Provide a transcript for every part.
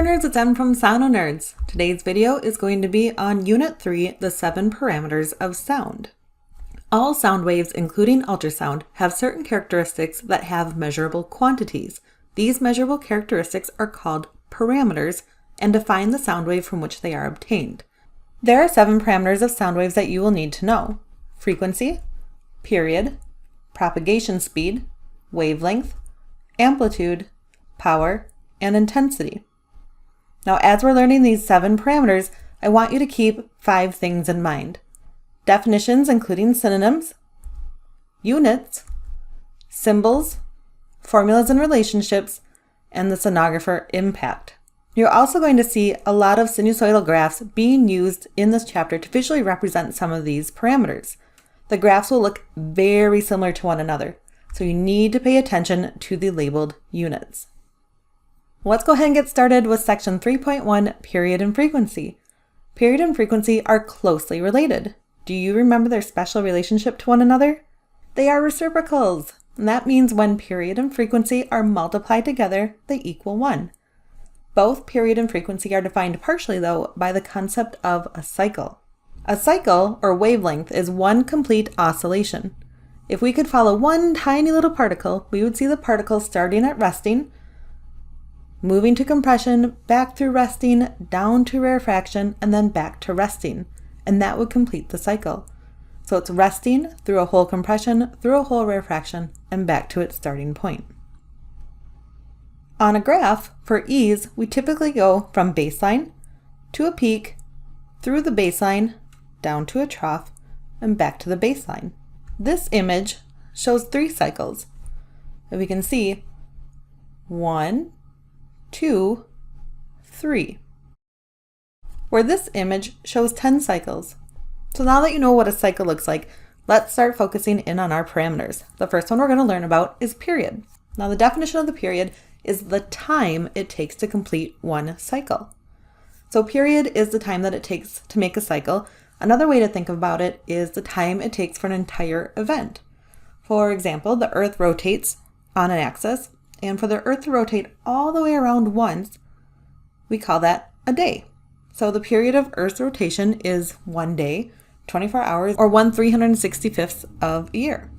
Sononerds, it's Em from Sononerds. Today's video is going to be on Unit 3, the 7 parameters of sound. All sound waves, including ultrasound, have certain characteristics that have measurable quantities. These measurable characteristics are called parameters and define the sound wave from which they are obtained. There are 7 parameters of sound waves that you will need to know: frequency, period, propagation speed, wavelength, amplitude, power, and intensity. Now, as we're learning these 7 parameters, I want you to keep 5 things in mind: definitions, including synonyms, units, symbols, formulas and relationships, and the sonographer impact. You're also going to see a lot of sinusoidal graphs being used in this chapter to visually represent some of these parameters. The graphs will look very similar to one another, so you need to pay attention to the labeled units. Let's go ahead and get started with section 3.1, period and frequency. Period and frequency are closely related. Do you remember their special relationship to one another? They are reciprocals, and that means when period and frequency are multiplied together, they equal 1. Both period and frequency are defined partially, though, by the concept of a cycle. A cycle, or wavelength, is one complete oscillation. If we could follow one tiny little particle, we would see the particle starting at resting, moving to compression, back through resting, down to rarefaction, and then back to resting. And that would complete the cycle. So it's resting through a whole compression, through a whole rarefaction, and back to its starting point. On a graph, for ease, we typically go from baseline to a peak, through the baseline, down to a trough, and back to the baseline. This image shows 3 cycles. And we can see 1, 2, 3. Where this image shows 10 cycles. So now that you know what a cycle looks like, let's start focusing in on our parameters. The first one we're going to learn about is period. Now, the definition of the period is the time it takes to complete one cycle. So period is the time that it takes to make a cycle. Another way to think about it is the time it takes for an entire event. For example, the Earth rotates on an axis, and for the Earth to rotate all the way around once, we call that a day. So the period of Earth's rotation is 1 day, 24 hours, or 1/365th of a year.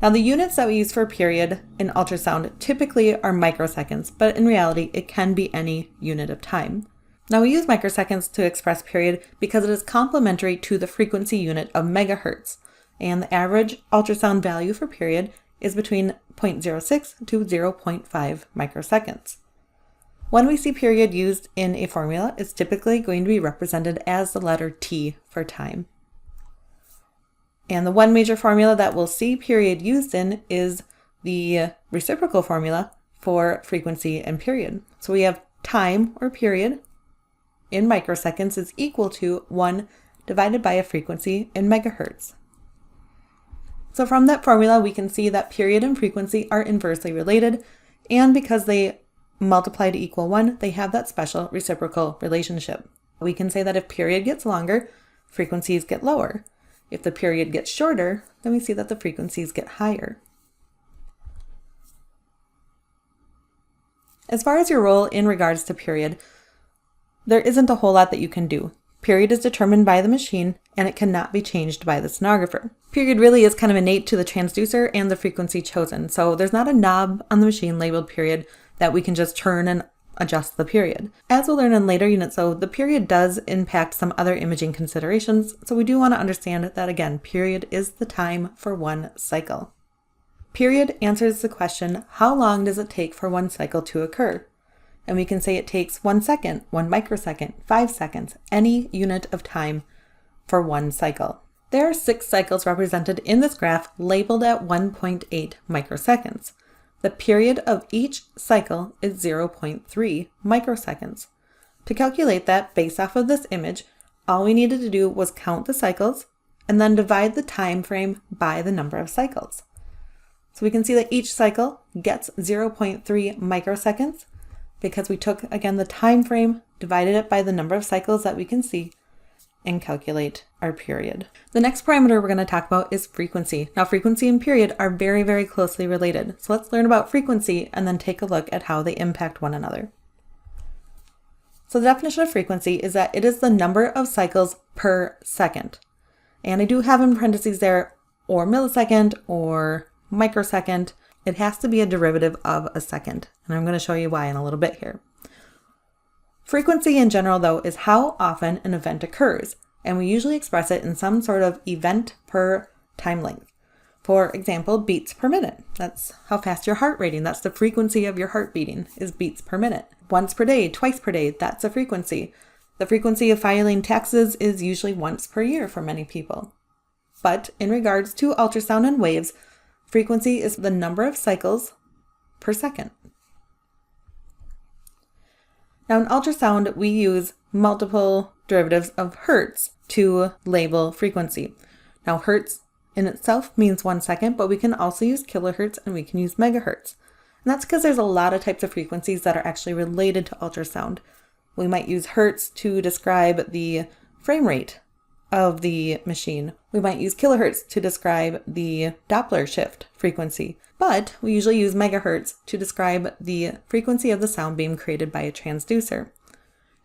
Now, the units that we use for period in ultrasound typically are microseconds, but in reality, it can be any unit of time. Now, we use microseconds to express period because it is complementary to the frequency unit of megahertz, and the average ultrasound value for period is between 0.06 to 0.5 microseconds. When we see period used in a formula, it's typically going to be represented as the letter T for time. And the one major formula that we'll see period used in is the reciprocal formula for frequency and period. So we have time, or period, in microseconds is equal to 1 divided by a frequency in megahertz. So from that formula, we can see that period and frequency are inversely related, and because they multiply to equal 1, they have that special reciprocal relationship. We can say that if period gets longer, frequencies get lower. If the period gets shorter, then we see that the frequencies get higher. As far as your role in regards to period, there isn't a whole lot that you can do. Period is determined by the machine, and it cannot be changed by the sonographer. Period really is kind of innate to the transducer and the frequency chosen, so there's not a knob on the machine labeled period that we can just turn and adjust the period. As we'll learn in later units, though, the period does impact some other imaging considerations, so we do want to understand that, again, period is the time for one cycle. Period answers the question, how long does it take for one cycle to occur? And we can say it takes 1 second, 1 microsecond, 5 seconds, any unit of time for one cycle. There are 6 cycles represented in this graph labeled at 1.8 microseconds. The period of each cycle is 0.3 microseconds. To calculate that based off of this image, all we needed to do was count the cycles and then divide the time frame by the number of cycles. So we can see that each cycle gets 0.3 microseconds because we took, again, the time frame, divided it by the number of cycles that we can see, and calculate our period. The next parameter we're going to talk about is frequency. Now, frequency and period are very, very closely related. So let's learn about frequency and then take a look at how they impact one another. So the definition of frequency is that it is the number of cycles per second. And I do have in parentheses there, or millisecond or microsecond. It has to be a derivative of a second. And I'm going to show you why in a little bit here. Frequency in general, though, is how often an event occurs. And we usually express it in some sort of event per time length. For example, beats per minute. That's how fast your heart rating. That's the frequency of your heart beating is beats per minute. Once per day, twice per day, that's a frequency. The frequency of filing taxes is usually once per year for many people. But in regards to ultrasound and waves, frequency is the number of cycles per second. Now in ultrasound, we use multiple derivatives of hertz to label frequency. Now hertz in itself means 1 second, but we can also use kilohertz and we can use megahertz. And that's because there's a lot of types of frequencies that are actually related to ultrasound. We might use hertz to describe the frame rate of the machine. We might use kilohertz to describe the Doppler shift frequency, but we usually use megahertz to describe the frequency of the sound beam created by a transducer.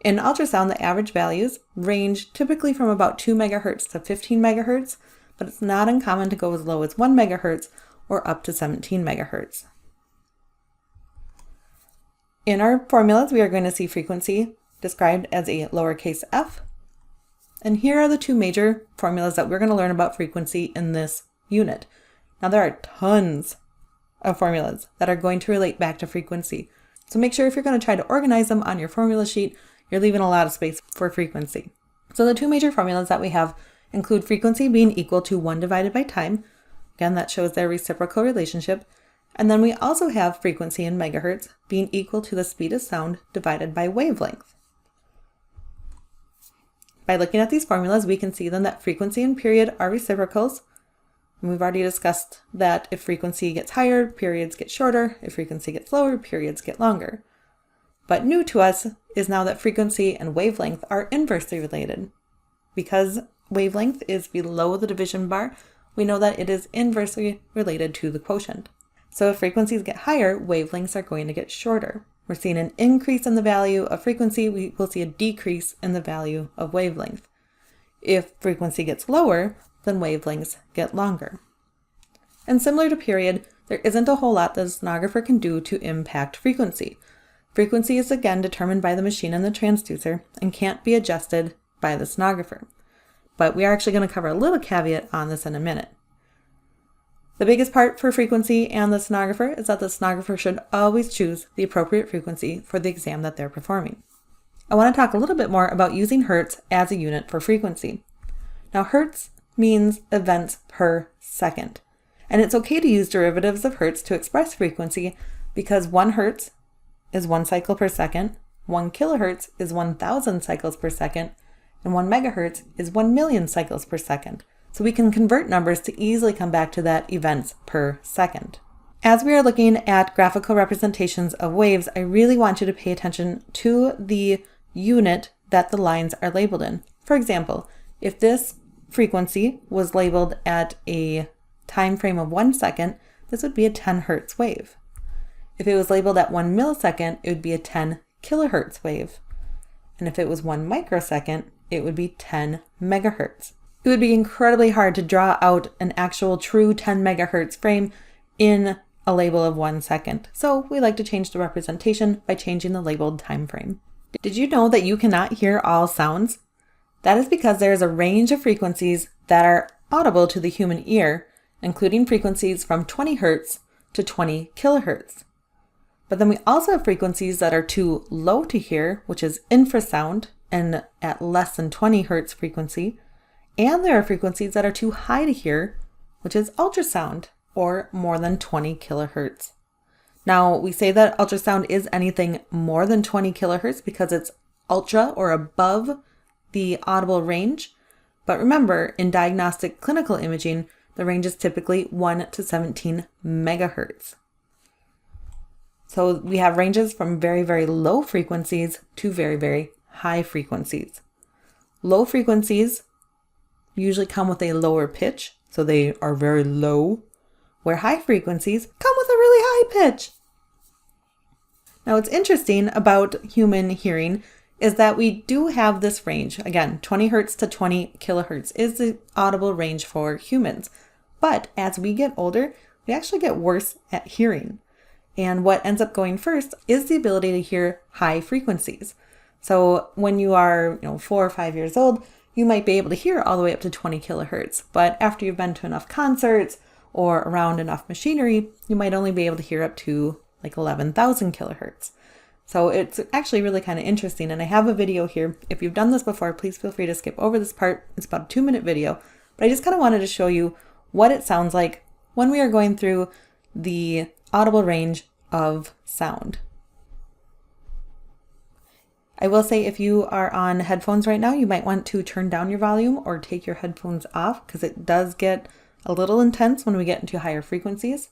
In ultrasound, the average values range typically from about 2 megahertz to 15 megahertz, but it's not uncommon to go as low as 1 megahertz or up to 17 megahertz. In our formulas, we are going to see frequency described as a lowercase f. And here are the two major formulas that we're going to learn about frequency in this unit. Now there are tons of formulas that are going to relate back to frequency. So make sure if you're going to try to organize them on your formula sheet, you're leaving a lot of space for frequency. So the two major formulas that we have include frequency being equal to 1 divided by time. Again, that shows their reciprocal relationship. And then we also have frequency in megahertz being equal to the speed of sound divided by wavelength. By looking at these formulas, we can see then that frequency and period are reciprocals. And we've already discussed that if frequency gets higher, periods get shorter. If frequency gets lower, periods get longer. But new to us is now that frequency and wavelength are inversely related. Because wavelength is below the division bar, we know that it is inversely related to the quotient. So if frequencies get higher, wavelengths are going to get shorter. We're seeing an increase in the value of frequency, we will see a decrease in the value of wavelength. If frequency gets lower, then wavelengths get longer. And similar to period, there isn't a whole lot that a sonographer can do to impact frequency. Frequency is again determined by the machine and the transducer and can't be adjusted by the sonographer. But we are actually going to cover a little caveat on this in a minute. The biggest part for frequency and the sonographer is that the sonographer should always choose the appropriate frequency for the exam that they're performing. I want to talk a little bit more about using hertz as a unit for frequency. Now hertz means events per second. And it's okay to use derivatives of hertz to express frequency because 1 hertz is 1 cycle per second, 1 kilohertz is 1,000 cycles per second, and 1 megahertz is 1 million cycles per second. So we can convert numbers to easily come back to that events per second. As we are looking at graphical representations of waves, I really want you to pay attention to the unit that the lines are labeled in. For example, if this frequency was labeled at a time frame of 1 second, this would be a 10 hertz wave. If it was labeled at 1 millisecond, it would be a 10 kilohertz wave. And if it was 1 microsecond, it would be 10 megahertz. It would be incredibly hard to draw out an actual true 10 megahertz frame in a label of 1 second. So we like to change the representation by changing the labeled time frame. Did you know that you cannot hear all sounds? That is because there is a range of frequencies that are audible to the human ear, including frequencies from 20 hertz to 20 kilohertz. But then we also have frequencies that are too low to hear, which is infrasound, and at less than 20 hertz frequency. And there are frequencies that are too high to hear, which is ultrasound, or more than 20 kilohertz. Now, we say that ultrasound is anything more than 20 kilohertz because it's ultra or above the audible range. But remember, in diagnostic clinical imaging, the range is typically 1 to 17 megahertz. So we have ranges from very, very low frequencies to very, very high frequencies. Low frequencies usually come with a lower pitch, so they are very low, where high frequencies come with a really high pitch. Now what's interesting about human hearing is that we do have this range. Again, 20 hertz to 20 kilohertz is the audible range for humans. But as we get older, we actually get worse at hearing. And what ends up going first is the ability to hear high frequencies. So when you are 4 or 5 years old, you might be able to hear all the way up to 20 kilohertz. But after you've been to enough concerts or around enough machinery, you might only be able to hear up to like 11,000 kilohertz. So it's actually really kind of interesting. And I have a video here. If you've done this before, please feel free to skip over this part. It's about a 2-minute video. But I just kind of wanted to show you what it sounds like when we are going through the audible range of sound. I will say if you are on headphones right now, you might want to turn down your volume or take your headphones off because it does get a little intense when we get into higher frequencies.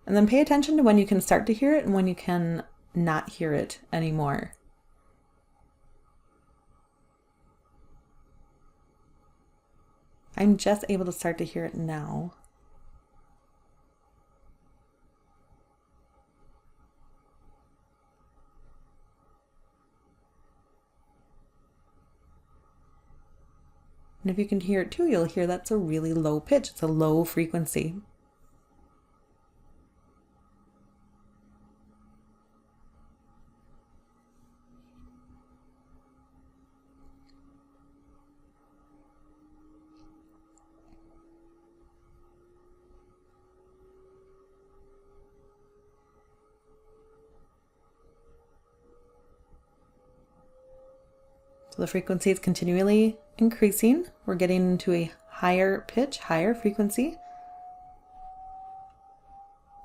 And then pay attention to when you can start to hear it and when you can not hear it anymore. I'm just able to start to hear it now. And if you can hear it too, you'll hear that's a really low pitch. It's a low frequency. So the frequency is continually increasing. We're getting into a higher pitch, higher frequency.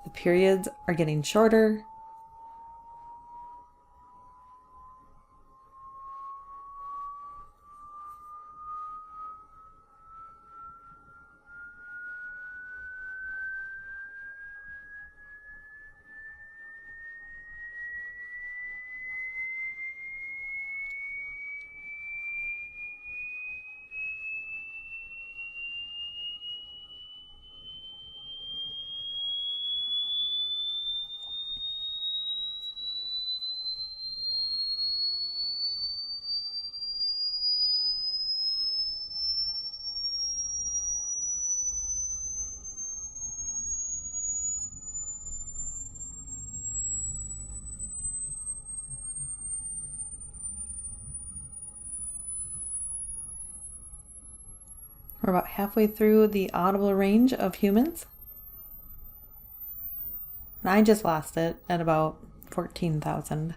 The periods are getting shorter. We're about halfway through the audible range of humans. And I just lost it at about 14,000.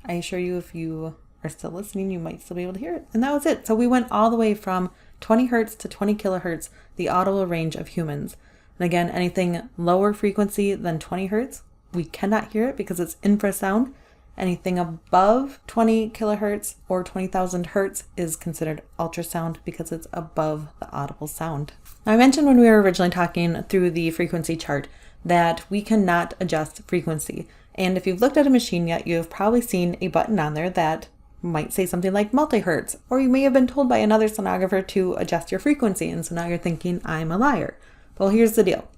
I assure you, if you are still listening, you might still be able to hear it. And that was it. So we went all the way from 20 hertz to 20 kilohertz, the audible range of humans. And again, anything lower frequency than 20 hertz, we cannot hear it because it's infrasound. Anything above 20 kilohertz or 20,000 hertz is considered ultrasound because it's above the audible sound. Now, I mentioned when we were originally talking through the frequency chart that we cannot adjust frequency. And if you've looked at a machine yet, you've probably seen a button on there that might say something like multi-hertz, or you may have been told by another sonographer to adjust your frequency. And so now you're thinking, I'm a liar. Well, here's the deal.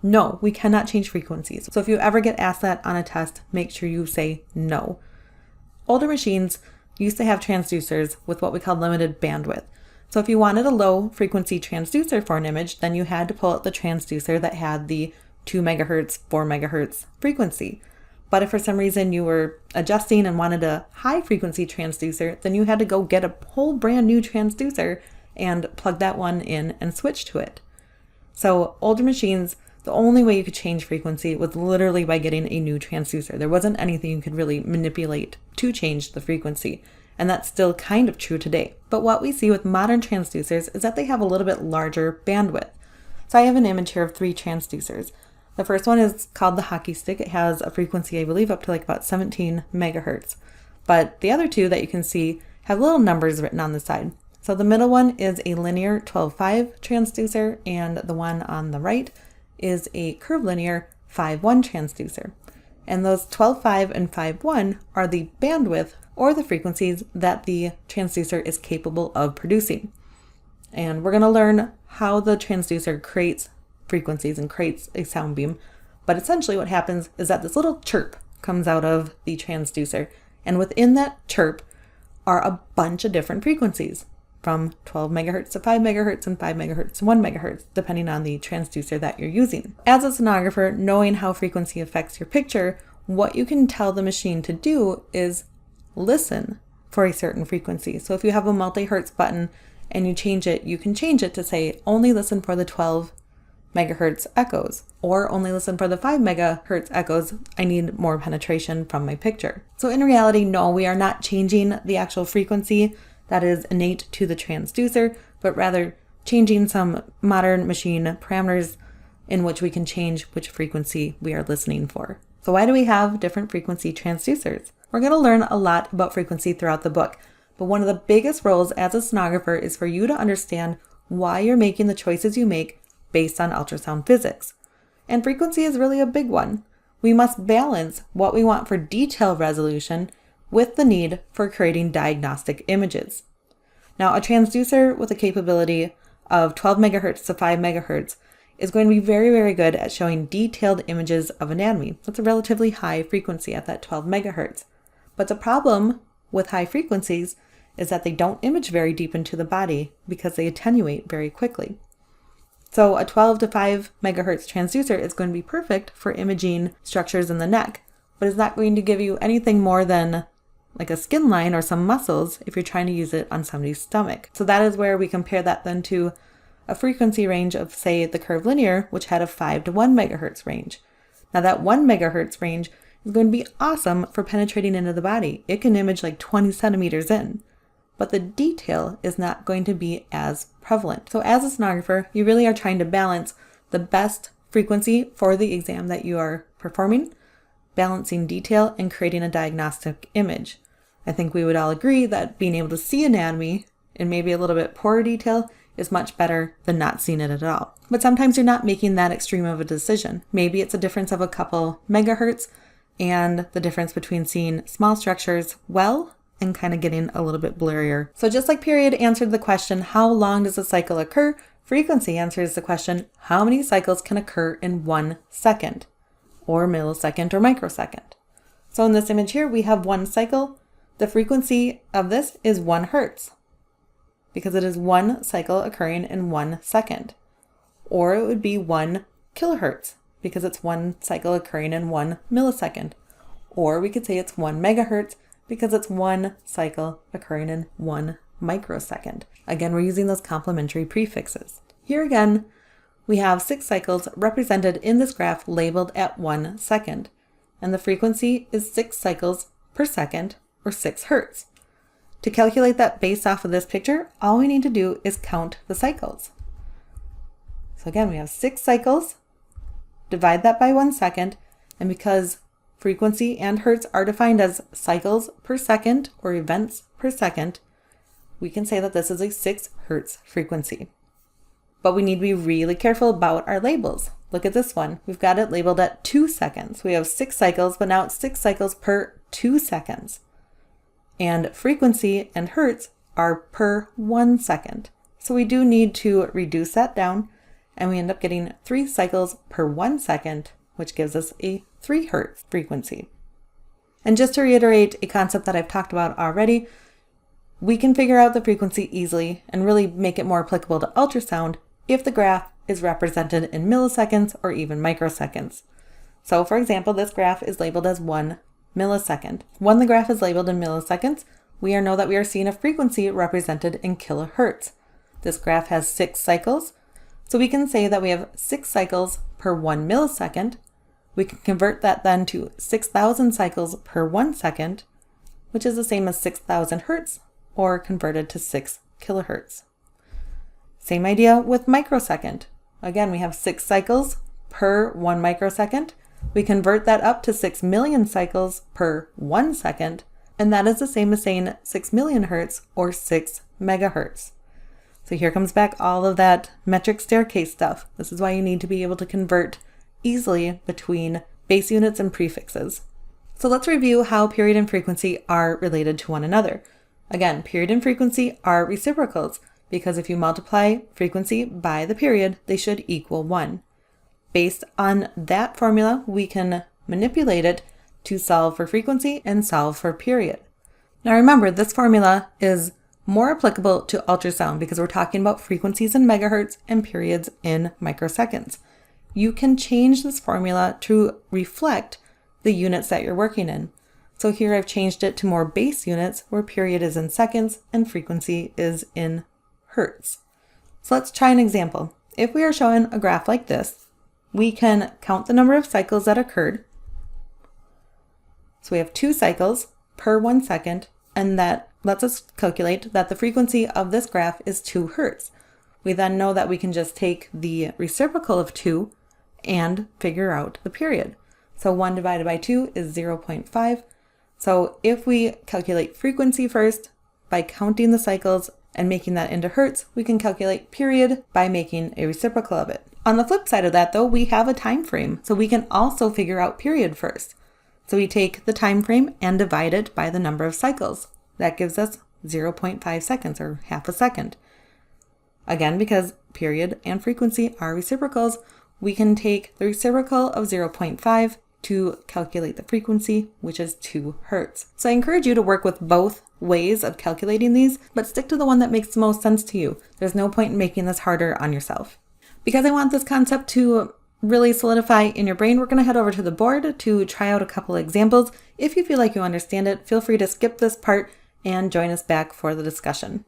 No, we cannot change frequencies. So if you ever get asked that on a test, make sure you say no. Older machines used to have transducers with what we call limited bandwidth. So if you wanted a low frequency transducer for an image, then you had to pull out the transducer that had the 2 megahertz, 4 megahertz frequency. But if for some reason you were adjusting and wanted a high frequency transducer, then you had to go get a whole brand new transducer and plug that one in and switch to it. So older machines, the only way you could change frequency was literally by getting a new transducer. There wasn't anything you could really manipulate to change the frequency. And that's still kind of true today. But what we see with modern transducers is that they have a little bit larger bandwidth. So I have an image here of 3 transducers. The first one is called the hockey stick. It has a frequency, I believe, up to like about 17 megahertz. But the other 2 that you can see have little numbers written on the side. So the middle one is a linear 12.5 transducer, and the one on the right is a curvilinear 5.1 transducer. And those 12.5 and 5.1 are the bandwidth or the frequencies that the transducer is capable of producing. And we're going to learn how the transducer creates frequencies and creates a sound beam. But essentially what happens is that this little chirp comes out of the transducer, and within that chirp are a bunch of different frequencies, from 12 megahertz to 5 megahertz and 5 megahertz to 1 megahertz, depending on the transducer that you're using. As a sonographer, knowing how frequency affects your picture, what you can tell the machine to do is listen for a certain frequency. So if you have a multi-hertz button and you change it, you can change it to say, only listen for the 12 megahertz echoes, or only listen for the 5 megahertz echoes. I need more penetration from my picture. So in reality, no, we are not changing the actual frequency that is innate to the transducer, but rather changing some modern machine parameters in which we can change which frequency we are listening for. So why do we have different frequency transducers? We're going to learn a lot about frequency throughout the book, but one of the biggest roles as a sonographer is for you to understand why you're making the choices you make based on ultrasound physics. And frequency is really a big one. We must balance what we want for detail resolution with the need for creating diagnostic images. Now, a transducer with a capability of 12 megahertz to 5 megahertz is going to be very, very good at showing detailed images of anatomy. That's a relatively high frequency at that 12 megahertz. But the problem with high frequencies is that they don't image very deep into the body because they attenuate very quickly. So a 12 to 5 megahertz transducer is going to be perfect for imaging structures in the neck, but it's not going to give you anything more than like a skin line or some muscles if you're trying to use it on somebody's stomach. So that is where we compare that then to a frequency range of, say, the curvilinear, which had a 5 to 1 megahertz range. Now that 1 megahertz range is going to be awesome for penetrating into the body. It can image like 20 centimeters in, but the detail is not going to be as prevalent. So as a sonographer, you really are trying to balance the best frequency for the exam that you are performing, balancing detail and creating a diagnostic image. I think we would all agree that being able to see anatomy in maybe a little bit poorer detail is much better than not seeing it at all. But sometimes you're not making that extreme of a decision. Maybe it's a difference of a couple megahertz and the difference between seeing small structures well and kind of getting a little bit blurrier. So just like period answered the question, how long does a cycle occur? Frequency answers the question, how many cycles can occur in 1 second, or millisecond or microsecond? So in this image here, we have 1 cycle. The frequency of this is 1 hertz because it is 1 cycle occurring in 1 second. Or it would be 1 kilohertz because it's 1 cycle occurring in 1 millisecond. Or we could say it's 1 megahertz because it's 1 cycle occurring in 1 microsecond. Again, we're using those complementary prefixes. Here again, we have 6 cycles represented in this graph labeled at 1 second. And the frequency is 6 cycles per second, or 6 hertz. To calculate that based off of this picture, all we need to do is count the cycles. So again, we have 6 cycles, divide that by 1 second, and because frequency and hertz are defined as cycles per second or events per second, we can say that this is a 6 hertz frequency. But we need to be really careful about our labels. Look at this one. We've got it labeled at 2 seconds. We have 6 cycles, but now it's 6 cycles per 2 seconds. And frequency and hertz are per 1 second. So we do need to reduce that down, and we end up getting 3 cycles per 1 second, which gives us a 3 hertz frequency. And just to reiterate a concept that I've talked about already, we can figure out the frequency easily and really make it more applicable to ultrasound if the graph is represented in milliseconds or even microseconds. So for example, this graph is labeled as 1 millisecond. When the graph is labeled in milliseconds, we know that we are seeing a frequency represented in kilohertz. This graph has 6 cycles, so we can say that we have 6 cycles per 1 millisecond. We can convert that then to 6,000 cycles per 1 second, which is the same as 6,000 hertz, or converted to 6 kilohertz. Same idea with microsecond. Again, we have 6 cycles per 1 microsecond. We convert that up to 6 million cycles per 1 second, and that is the same as saying 6 million hertz or 6 megahertz. So here comes back all of that metric staircase stuff. This is why you need to be able to convert easily between base units and prefixes. So let's review how period and frequency are related to one another. Again, period and frequency are reciprocals because if you multiply frequency by the period, they should equal 1. Based on that formula, we can manipulate it to solve for frequency and solve for period. Now remember, this formula is more applicable to ultrasound because we're talking about frequencies in megahertz and periods in microseconds. You can change this formula to reflect the units that you're working in. So here I've changed it to more base units where period is in seconds and frequency is in hertz. So let's try an example. If we are showing a graph like this, we can count the number of cycles that occurred. So we have 2 cycles per 1 second, and that lets us calculate that the frequency of this graph is 2 hertz. We then know that we can just take the reciprocal of 2 and figure out the period. So 1 divided by 2 is 0.5. So if we calculate frequency first by counting the cycles and making that into hertz, we can calculate period by making a reciprocal of it. On the flip side of that though, we have a time frame, so we can also figure out period first. So we take the time frame and divide it by the number of cycles. That gives us 0.5 seconds or half a second. Again, because period and frequency are reciprocals, we can take the reciprocal of 0.5 to calculate the frequency, which is 2 hertz. So I encourage you to work with both ways of calculating these, but stick to the one that makes the most sense to you. There's no point in making this harder on yourself. Because I want this concept to really solidify in your brain, we're going to head over to the board to try out a couple examples. If you feel like you understand it, feel free to skip this part and join us back for the discussion.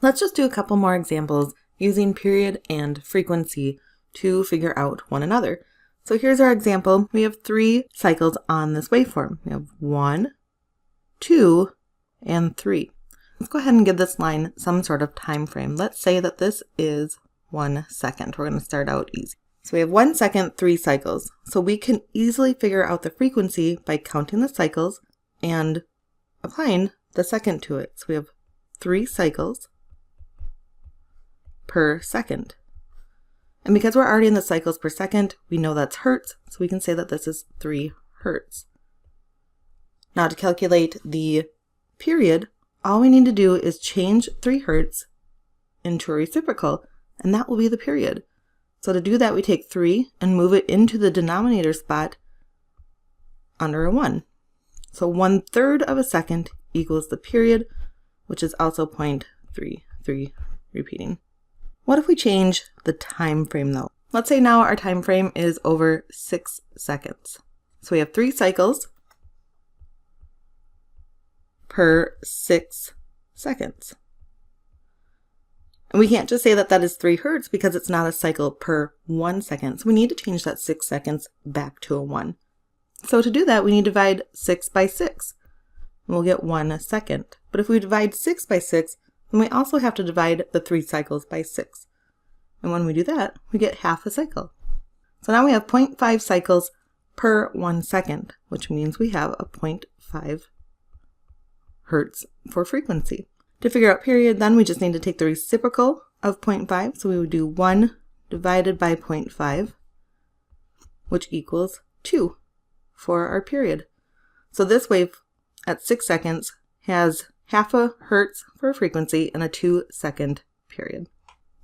Let's just do a couple more examples using period and frequency to figure out one another. So here's our example. We have 3 cycles on this waveform. We have 1, 2, and 3. Let's go ahead and give this line some sort of time frame. Let's say that this is 1 second. We're going to start out easy. So we have 1 second, 3 cycles. So we can easily figure out the frequency by counting the cycles and applying the second to it. So we have 3 cycles per second. And because we're already in the cycles per second, we know that's hertz, so we can say that this is 3 hertz. Now to calculate the period, all we need to do is change 3 hertz into a reciprocal, and that will be the period. So to do that, we take 3 and move it into the denominator spot under a 1. So 1/3 of a second equals the period, which is also 0.33 repeating. What if we change the time frame though? Let's say now our time frame is over 6 seconds. So we have 3 cycles per 6 seconds. And we can't just say that that is 3 hertz because it's not a cycle per 1 second. So we need to change that 6 seconds back to a 1. So to do that, we need to divide 6 by 6. And we'll get 1 second. But if we divide 6 by 6, then we also have to divide the 3 cycles by 6. And when we do that, we get half a cycle. So now we have 0.5 cycles per 1 second, which means we have a 0.5 hertz for frequency. To figure out period, then we just need to take the reciprocal of 0.5. So we would do 1 divided by 0.5, which equals 2 for our period. So this wave at 6 seconds has half a hertz for frequency and a 2-second period.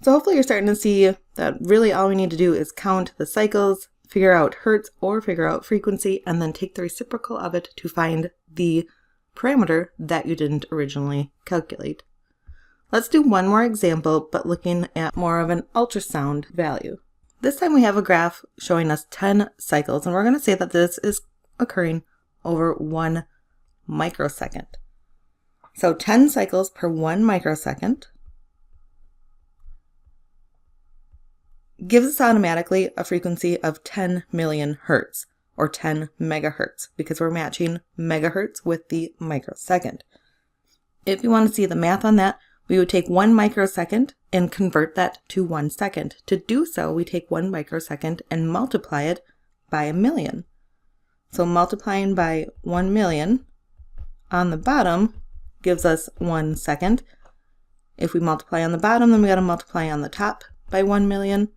So hopefully you're starting to see that really all we need to do is count the cycles, figure out hertz or figure out frequency, and then take the reciprocal of it to find the parameter that you didn't originally calculate. Let's do one more example, but looking at more of an ultrasound value. This time we have a graph showing us 10 cycles, and we're going to say that this is occurring over 1 microsecond. So 10 cycles per 1 microsecond gives us automatically a frequency of 10 million hertz, or 10 megahertz, because we're matching megahertz with the microsecond. If you want to see the math on that, we would take 1 microsecond and convert that to 1 second. To do so, we take 1 microsecond and multiply it by 1,000,000. So multiplying by 1,000,000 on the bottom gives us 1 second. If we multiply on the bottom, then we got to multiply on the top by 1,000,000.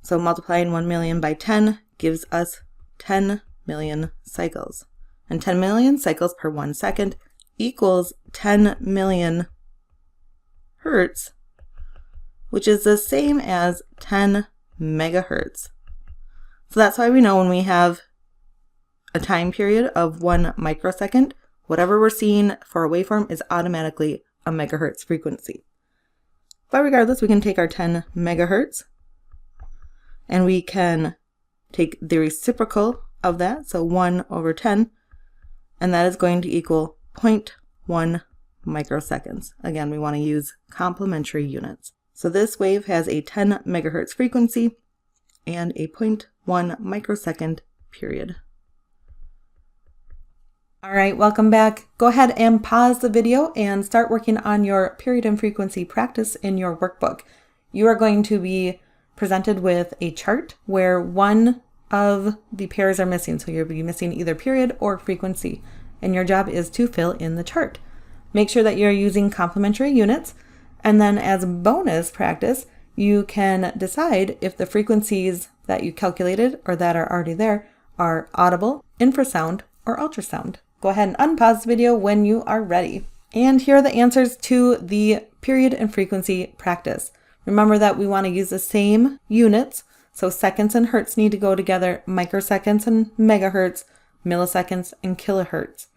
So multiplying 1,000,000 by 10 gives us 10 million cycles. And 10 million cycles per 1 second equals 10 million hertz, which is the same as 10 megahertz. So that's why we know when we have a time period of 1 microsecond, whatever we're seeing for a waveform is automatically a megahertz frequency. But regardless, we can take our 10 megahertz and we can take the reciprocal of that, so 1 over 10, and that is going to equal 0.1 microseconds. Again, we want to use complementary units. So this wave has a 10 megahertz frequency and a 0.1 microsecond period. All right, welcome back. Go ahead and pause the video and start working on your period and frequency practice in your workbook. You are going to be presented with a chart where one of the pairs are missing. So you'll be missing either period or frequency, and your job is to fill in the chart. Make sure that you're using complementary units, and then as bonus practice, you can decide if the frequencies that you calculated or that are already there are audible, infrasound, or ultrasound. Go ahead and unpause the video when you are ready. And here are the answers to the period and frequency practice. Remember that we want to use the same units, so seconds and hertz need to go together, microseconds and megahertz, milliseconds and kilohertz.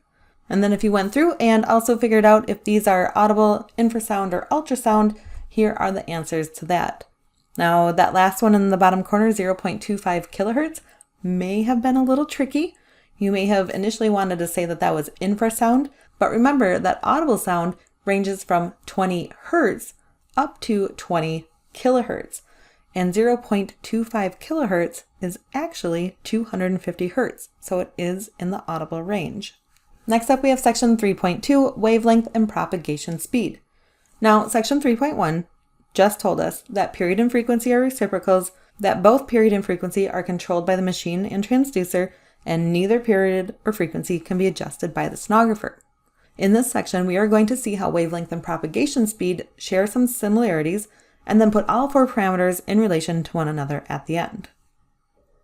And then if you went through and also figured out if these are audible, infrasound, or ultrasound, here are the answers to that. Now that last one in the bottom corner, 0.25 kilohertz, may have been a little tricky. You may have initially wanted to say that that was infrasound, but remember that audible sound ranges from 20 hertz up to 20 kilohertz, and 0.25 kilohertz is actually 250 hertz, so it is in the audible range. Next up, we have section 3.2, wavelength and propagation speed. Now, section 3.1 just told us that period and frequency are reciprocals, that both period and frequency are controlled by the machine and transducer, and neither period or frequency can be adjusted by the sonographer. In this section, we are going to see how wavelength and propagation speed share some similarities, and then put all 4 parameters in relation to one another at the end.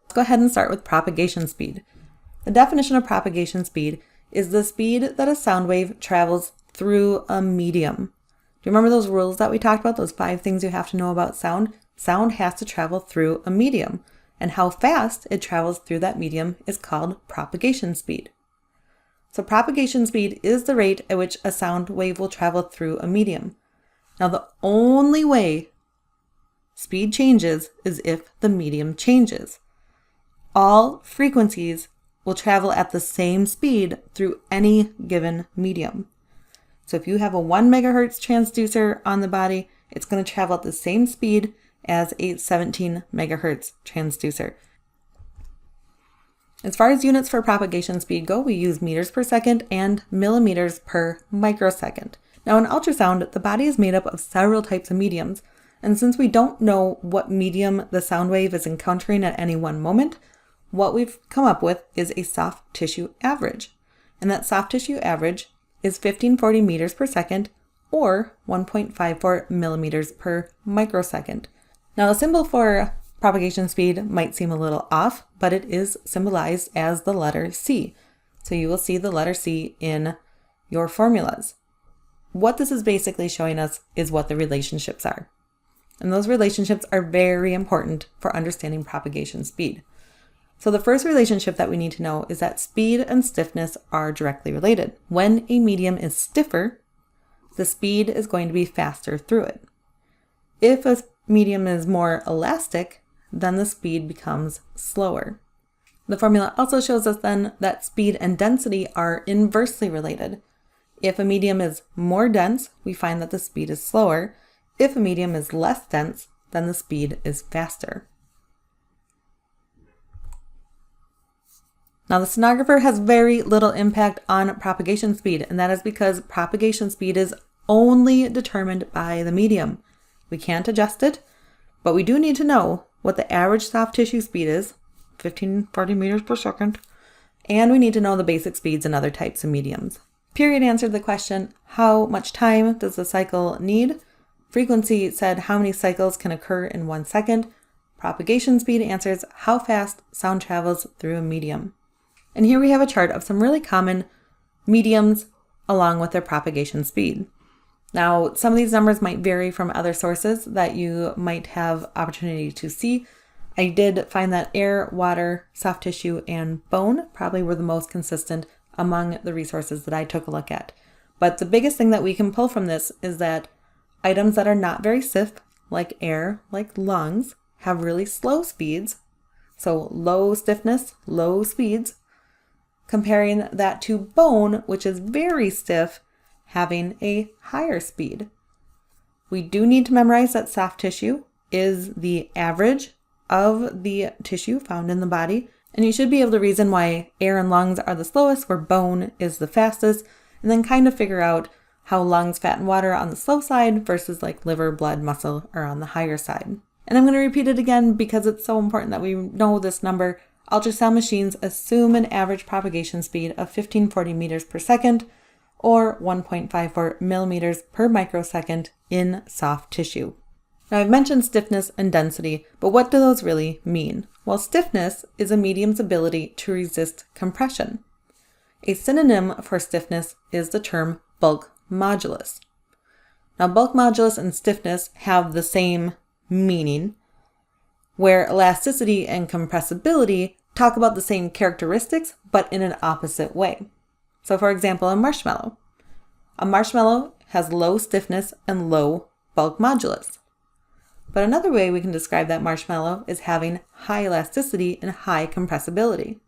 Let's go ahead and start with propagation speed. The definition of propagation speed is the speed that a sound wave travels through a medium. Do you remember those rules that we talked about, those 5 things you have to know about sound? Sound has to travel through a medium, and how fast it travels through that medium is called propagation speed. So propagation speed is the rate at which a sound wave will travel through a medium. Now the only way speed changes is if the medium changes. All frequencies will travel at the same speed through any given medium. So if you have a 1 megahertz transducer on the body, it's going to travel at the same speed as a 17 megahertz transducer. As far as units for propagation speed go, we use meters per second and millimeters per microsecond. Now in ultrasound, the body is made up of several types of mediums, and since we don't know what medium the sound wave is encountering at any one moment, what we've come up with is a soft tissue average. And that soft tissue average is 1540 meters per second or 1.54 millimeters per microsecond. Now the symbol for propagation speed might seem a little off, but it is symbolized as the letter C. So you will see the letter C in your formulas. What this is basically showing us is what the relationships are. And those relationships are very important for understanding propagation speed. So the first relationship that we need to know is that speed and stiffness are directly related. When a medium is stiffer, the speed is going to be faster through it. If a medium is more elastic, then the speed becomes slower. The formula also shows us then that speed and density are inversely related. If a medium is more dense, we find that the speed is slower. If a medium is less dense, then the speed is faster. Now the sonographer has very little impact on propagation speed, and that is because propagation speed is only determined by the medium. We can't adjust it, but we do need to know what the average soft tissue speed is, 1540 meters per second, and we need to know the basic speeds in other types of mediums. Period answered the question, how much time does the cycle need? Frequency said how many cycles can occur in 1 second. Propagation speed answers how fast sound travels through a medium. And here we have a chart of some really common mediums along with their propagation speed. Now, some of these numbers might vary from other sources that you might have opportunity to see, I did find that air, water, soft tissue, and bone probably were the most consistent among the resources that I took a look at. But the biggest thing that we can pull from this is that items that are not very stiff, like air, like lungs, have really slow speeds. So low stiffness, low speeds. Comparing that to bone, which is very stiff, having a higher speed. We do need to memorize that soft tissue is the average of the tissue found in the body. And you should be able to reason why air and lungs are the slowest, where bone is the fastest, and then kind of figure out how lungs, fat, and water are on the slow side versus like liver, blood, muscle are on the higher side. And I'm going to repeat it again because it's so important that we know this number. Ultrasound machines assume an average propagation speed of 1540 meters per second or 1.54 millimeters per microsecond in soft tissue. Now I've mentioned stiffness and density, but what do those really mean? Well, stiffness is a medium's ability to resist compression. A synonym for stiffness is the term bulk modulus. Now bulk modulus and stiffness have the same meaning, where elasticity and compressibility talk about the same characteristics, but in an opposite way. So for example, a marshmallow. A marshmallow has low stiffness and low bulk modulus. But another way we can describe that marshmallow is having high elasticity and high compressibility.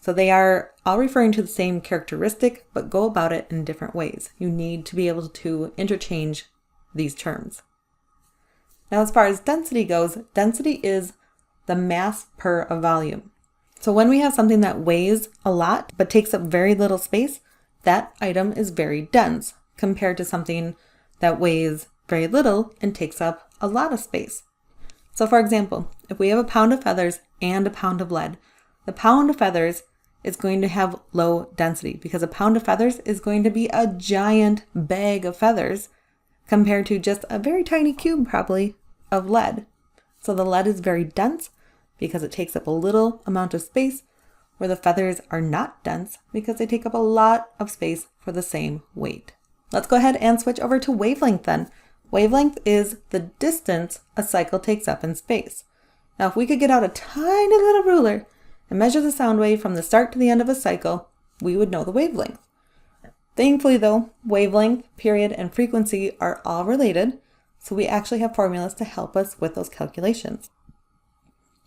So they are all referring to the same characteristic, but go about it in different ways. You need to be able to interchange these terms. Now, as far as density goes, density is the mass per a volume. So when we have something that weighs a lot, but takes up very little space, that item is very dense compared to something that weighs very little and takes up a lot of space. So for example, if we have a pound of feathers and a pound of lead, the pound of feathers is going to have low density because a pound of feathers is going to be a giant bag of feathers compared to just a very tiny cube probably of lead. So the lead is very dense because it takes up a little amount of space, where the feathers are not dense because they take up a lot of space for the same weight. Let's go ahead and switch over to wavelength then. Wavelength is the distance a cycle takes up in space. Now if we could get out a tiny little ruler and measure the sound wave from the start to the end of a cycle, we would know the wavelength. Thankfully though, wavelength, period, and frequency are all related, so we actually have formulas to help us with those calculations.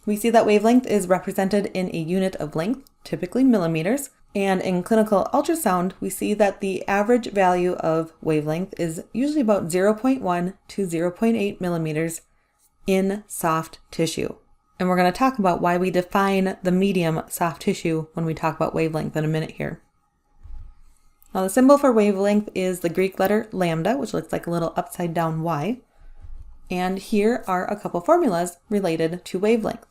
We see that wavelength is represented in a unit of length, typically millimeters, and in clinical ultrasound, we see that the average value of wavelength is usually about 0.1 to 0.8 millimeters in soft tissue. And we're going to talk about why we define the medium soft tissue when we talk about wavelength in a minute here. Now the symbol for wavelength is the Greek letter lambda, which looks like a little upside down Y. And here are a couple formulas related to wavelength.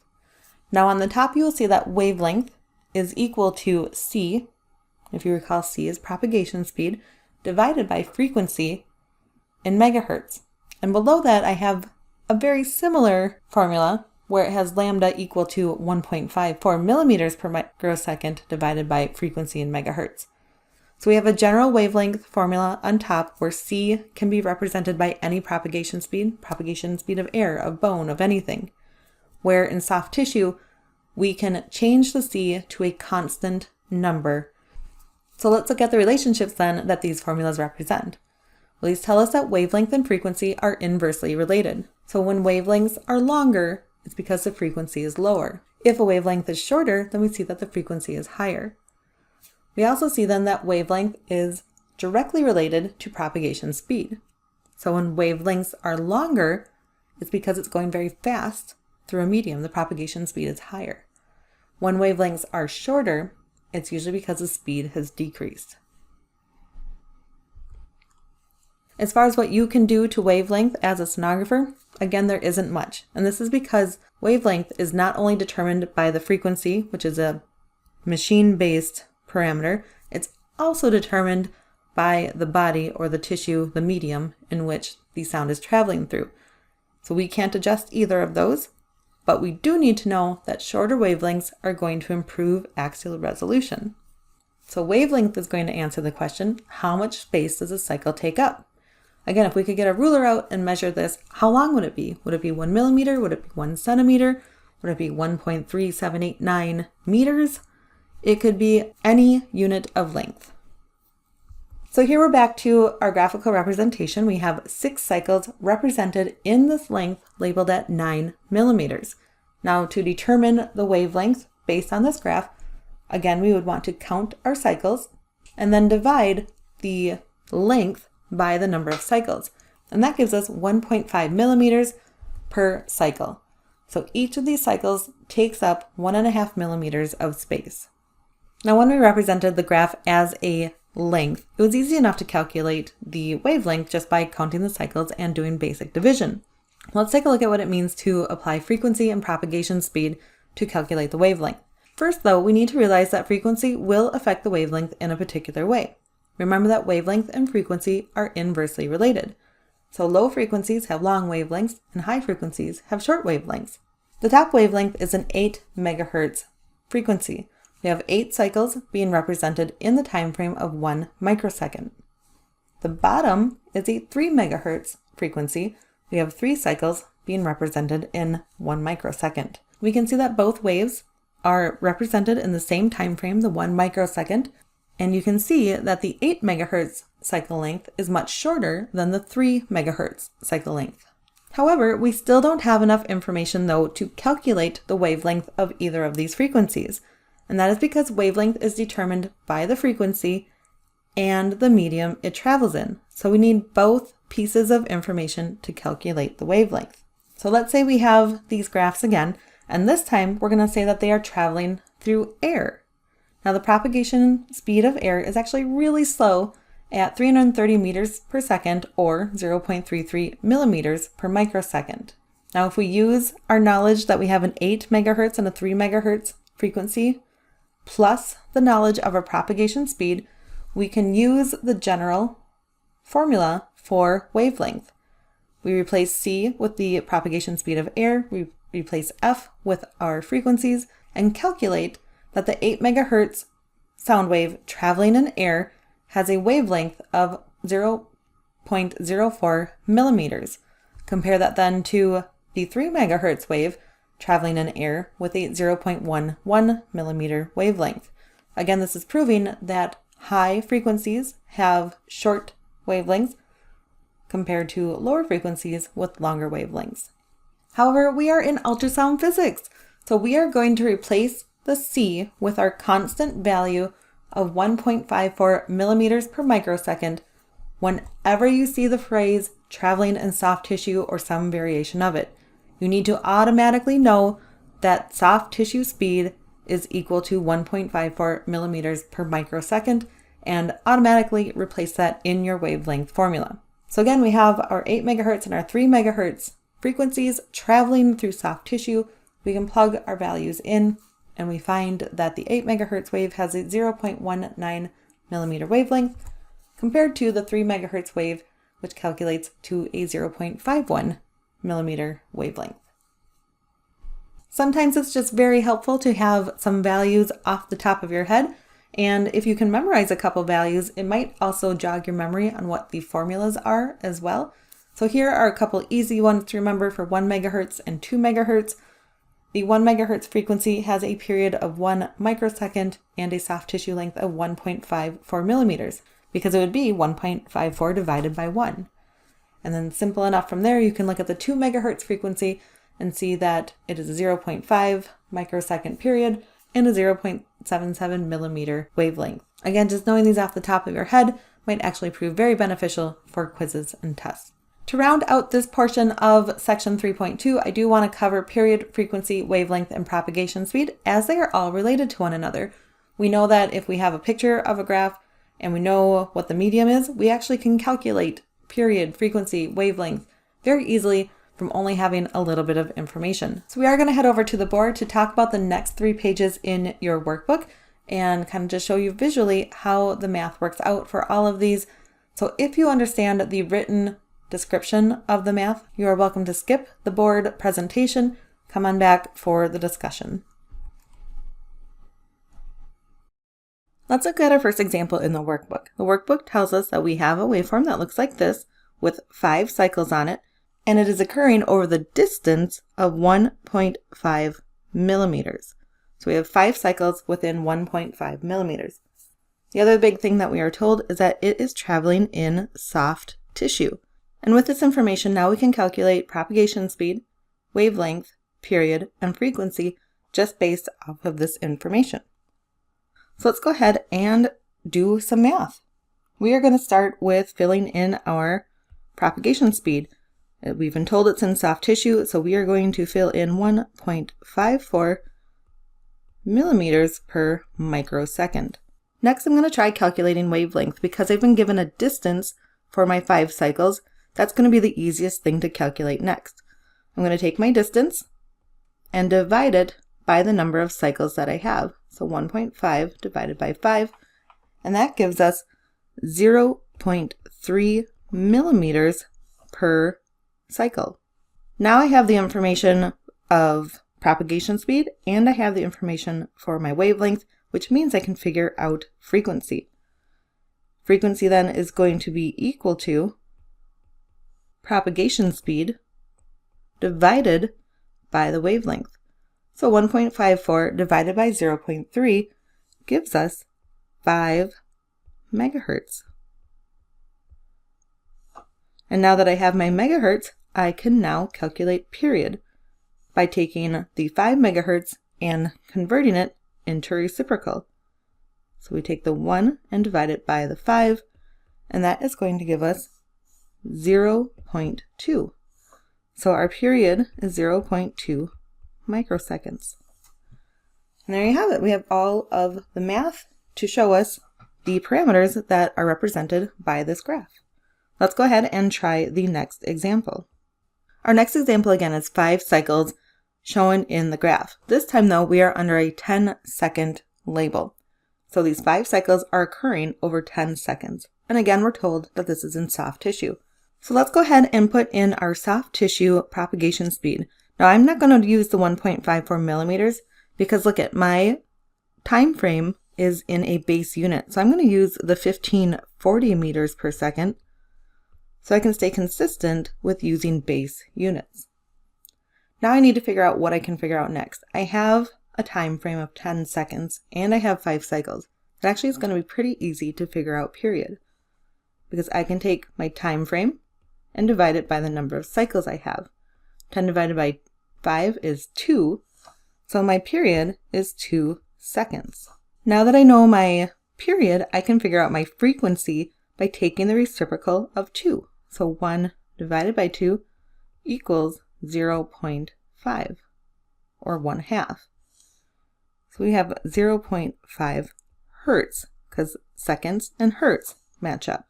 Now on the top you will see that wavelength is equal to c, if you recall c is propagation speed, divided by frequency in megahertz. And below that I have a very similar formula where it has lambda equal to 1.54 millimeters per microsecond divided by frequency in megahertz. So we have a general wavelength formula on top where c can be represented by any propagation speed of air, of bone, of anything. Where in soft tissue, we can change the c to a constant number. So let's look at the relationships then that these formulas represent. Well, these tell us that wavelength and frequency are inversely related. So when wavelengths are longer, it's because the frequency is lower. If a wavelength is shorter, then we see that the frequency is higher. We also see then that wavelength is directly related to propagation speed. So when wavelengths are longer, it's because it's going very fast through a medium. The propagation speed is higher. When wavelengths are shorter, it's usually because the speed has decreased. As far as what you can do to wavelength as a sonographer, again, there isn't much. And this is because wavelength is not only determined by the frequency, which is a machine-based parameter, it's also determined by the body or the tissue, the medium in which the sound is traveling through. So we can't adjust either of those, but we do need to know that shorter wavelengths are going to improve axial resolution. So wavelength is going to answer the question, how much space does a cycle take up? Again, if we could get a ruler out and measure this, how long would it be? Would it be 1 millimeter? Would it be 1 centimeter? Would it be 1.3789 meters? It could be any unit of length. So here we're back to our graphical representation. We have 6 cycles represented in this length labeled at 9 millimeters. Now to determine the wavelength based on this graph, again, we would want to count our cycles and then divide the length by the number of cycles. And that gives us 1.5 millimeters per cycle. So each of these cycles takes up 1.5 millimeters of space. Now when we represented the graph as a length, it was easy enough to calculate the wavelength just by counting the cycles and doing basic division. Let's take a look at what it means to apply frequency and propagation speed to calculate the wavelength. First though, we need to realize that frequency will affect the wavelength in a particular way. Remember that wavelength and frequency are inversely related. So low frequencies have long wavelengths and high frequencies have short wavelengths. The top wavelength is an 8 megahertz frequency. We have 8 cycles being represented in the time frame of 1 microsecond. The bottom is a 3 megahertz frequency. We have 3 cycles being represented in 1 microsecond. We can see that both waves are represented in the same time frame, the 1 microsecond, and you can see that the 8 megahertz cycle length is much shorter than the 3 megahertz cycle length. However, we still don't have enough information though to calculate the wavelength of either of these frequencies. And that is because wavelength is determined by the frequency and the medium it travels in. So we need both pieces of information to calculate the wavelength. So let's say we have these graphs again, and this time we're going to say that they are traveling through air. Now the propagation speed of air is actually really slow at 330 meters per second or 0.33 millimeters per microsecond. Now if we use our knowledge that we have an 8 megahertz and a 3 megahertz frequency, plus the knowledge of our propagation speed, we can use the general formula for wavelength. We replace c with the propagation speed of air, we replace f with our frequencies, and calculate that the 8 megahertz sound wave traveling in air has a wavelength of 0.04 millimeters. Compare that then to the 3 megahertz wave traveling in air with a 0.11 millimeter wavelength. Again, this is proving that high frequencies have short wavelengths compared to lower frequencies with longer wavelengths. However, we are in ultrasound physics, so we are going to replace the c with our constant value of 1.54 millimeters per microsecond whenever you see the phrase traveling in soft tissue or some variation of it. You need to automatically know that soft tissue speed is equal to 1.54 millimeters per microsecond and automatically replace that in your wavelength formula. So again, we have our 8 megahertz and our 3 megahertz frequencies traveling through soft tissue. We can plug our values in and we find that the 8 megahertz wave has a 0.19 millimeter wavelength compared to the 3 megahertz wave, which calculates to a 0.51 millimeter wavelength. Sometimes it's just very helpful to have some values off the top of your head, and if you can memorize a couple values, it might also jog your memory on what the formulas are as well. So here are a couple easy ones to remember for 1 megahertz and 2 megahertz. The 1 megahertz frequency has a period of 1 microsecond and a soft tissue length of 1.54 millimeters, because it would be 1.54 divided by 1. And then simple enough from there, you can look at the 2 megahertz frequency and see that it is a 0.5 microsecond period and a 0.77 millimeter wavelength. Again, just knowing these off the top of your head might actually prove very beneficial for quizzes and tests. To round out this portion of section 3.2, I do want to cover period, frequency, wavelength, and propagation speed, as they are all related to one another. We know that if we have a picture of a graph and we know what the medium is, we actually can calculate period, frequency, wavelength very easily from only having a little bit of information. So we are going to head over to the board to talk about the next 3 pages in your workbook and kind of just show you visually how the math works out for all of these. So if you understand the written description of the math, you are welcome to skip the board presentation, come on back for the discussion. Let's look at our first example in the workbook. The workbook tells us that we have a waveform that looks like this, with 5 cycles on it, and it is occurring over the distance of 1.5 millimeters. So we have 5 cycles within 1.5 millimeters. The other big thing that we are told is that it is traveling in soft tissue. And with this information, now we can calculate propagation speed, wavelength, period, and frequency just based off of this information. So let's go ahead and do some math. We are going to start with filling in our propagation speed. We've been told it's in soft tissue, so we are going to fill in 1.54 millimeters per microsecond. Next, I'm going to try calculating wavelength because I've been given a distance for my 5 cycles. That's going to be the easiest thing to calculate next. I'm going to take my distance and divide it by the number of cycles that I have. So 1.5 divided by 5, and that gives us 0.3 millimeters per cycle. Now I have the information of propagation speed and I have the information for my wavelength, which means I can figure out frequency. Frequency then is going to be equal to propagation speed divided by the wavelength. So 1.54 divided by 0.3 gives us 5 megahertz. And now that I have my megahertz, I can now calculate period by taking the 5 megahertz and converting it into reciprocal. So we take the 1 and divide it by the 5, and that is going to give us 0.2. So our period is 0.2 microseconds. And there you have it. We have all of the math to show us the parameters that are represented by this graph. Let's go ahead and try the next example. Our next example again is 5 cycles shown in the graph. This time though, we are under a 10-second label. So these 5 cycles are occurring over 10 seconds. And again, we're told that this is in soft tissue. So let's go ahead and put in our soft tissue propagation speed. Now I'm not going to use the 1.54 millimeters because look at my time frame is in a base unit. So I'm going to use the 1540 meters per second so I can stay consistent with using base units. Now I need to figure out what I can figure out next. I have a time frame of 10 seconds and I have 5 cycles. It actually is going to be pretty easy to figure out period because I can take my time frame and divide it by the number of cycles I have. 10 divided by 5 is 2, so my period is 2 seconds. Now that I know my period, I can figure out my frequency by taking the reciprocal of 2. So 1 divided by 2 equals 0.5, or 1/2. So we have 0.5 hertz, because seconds and hertz match up.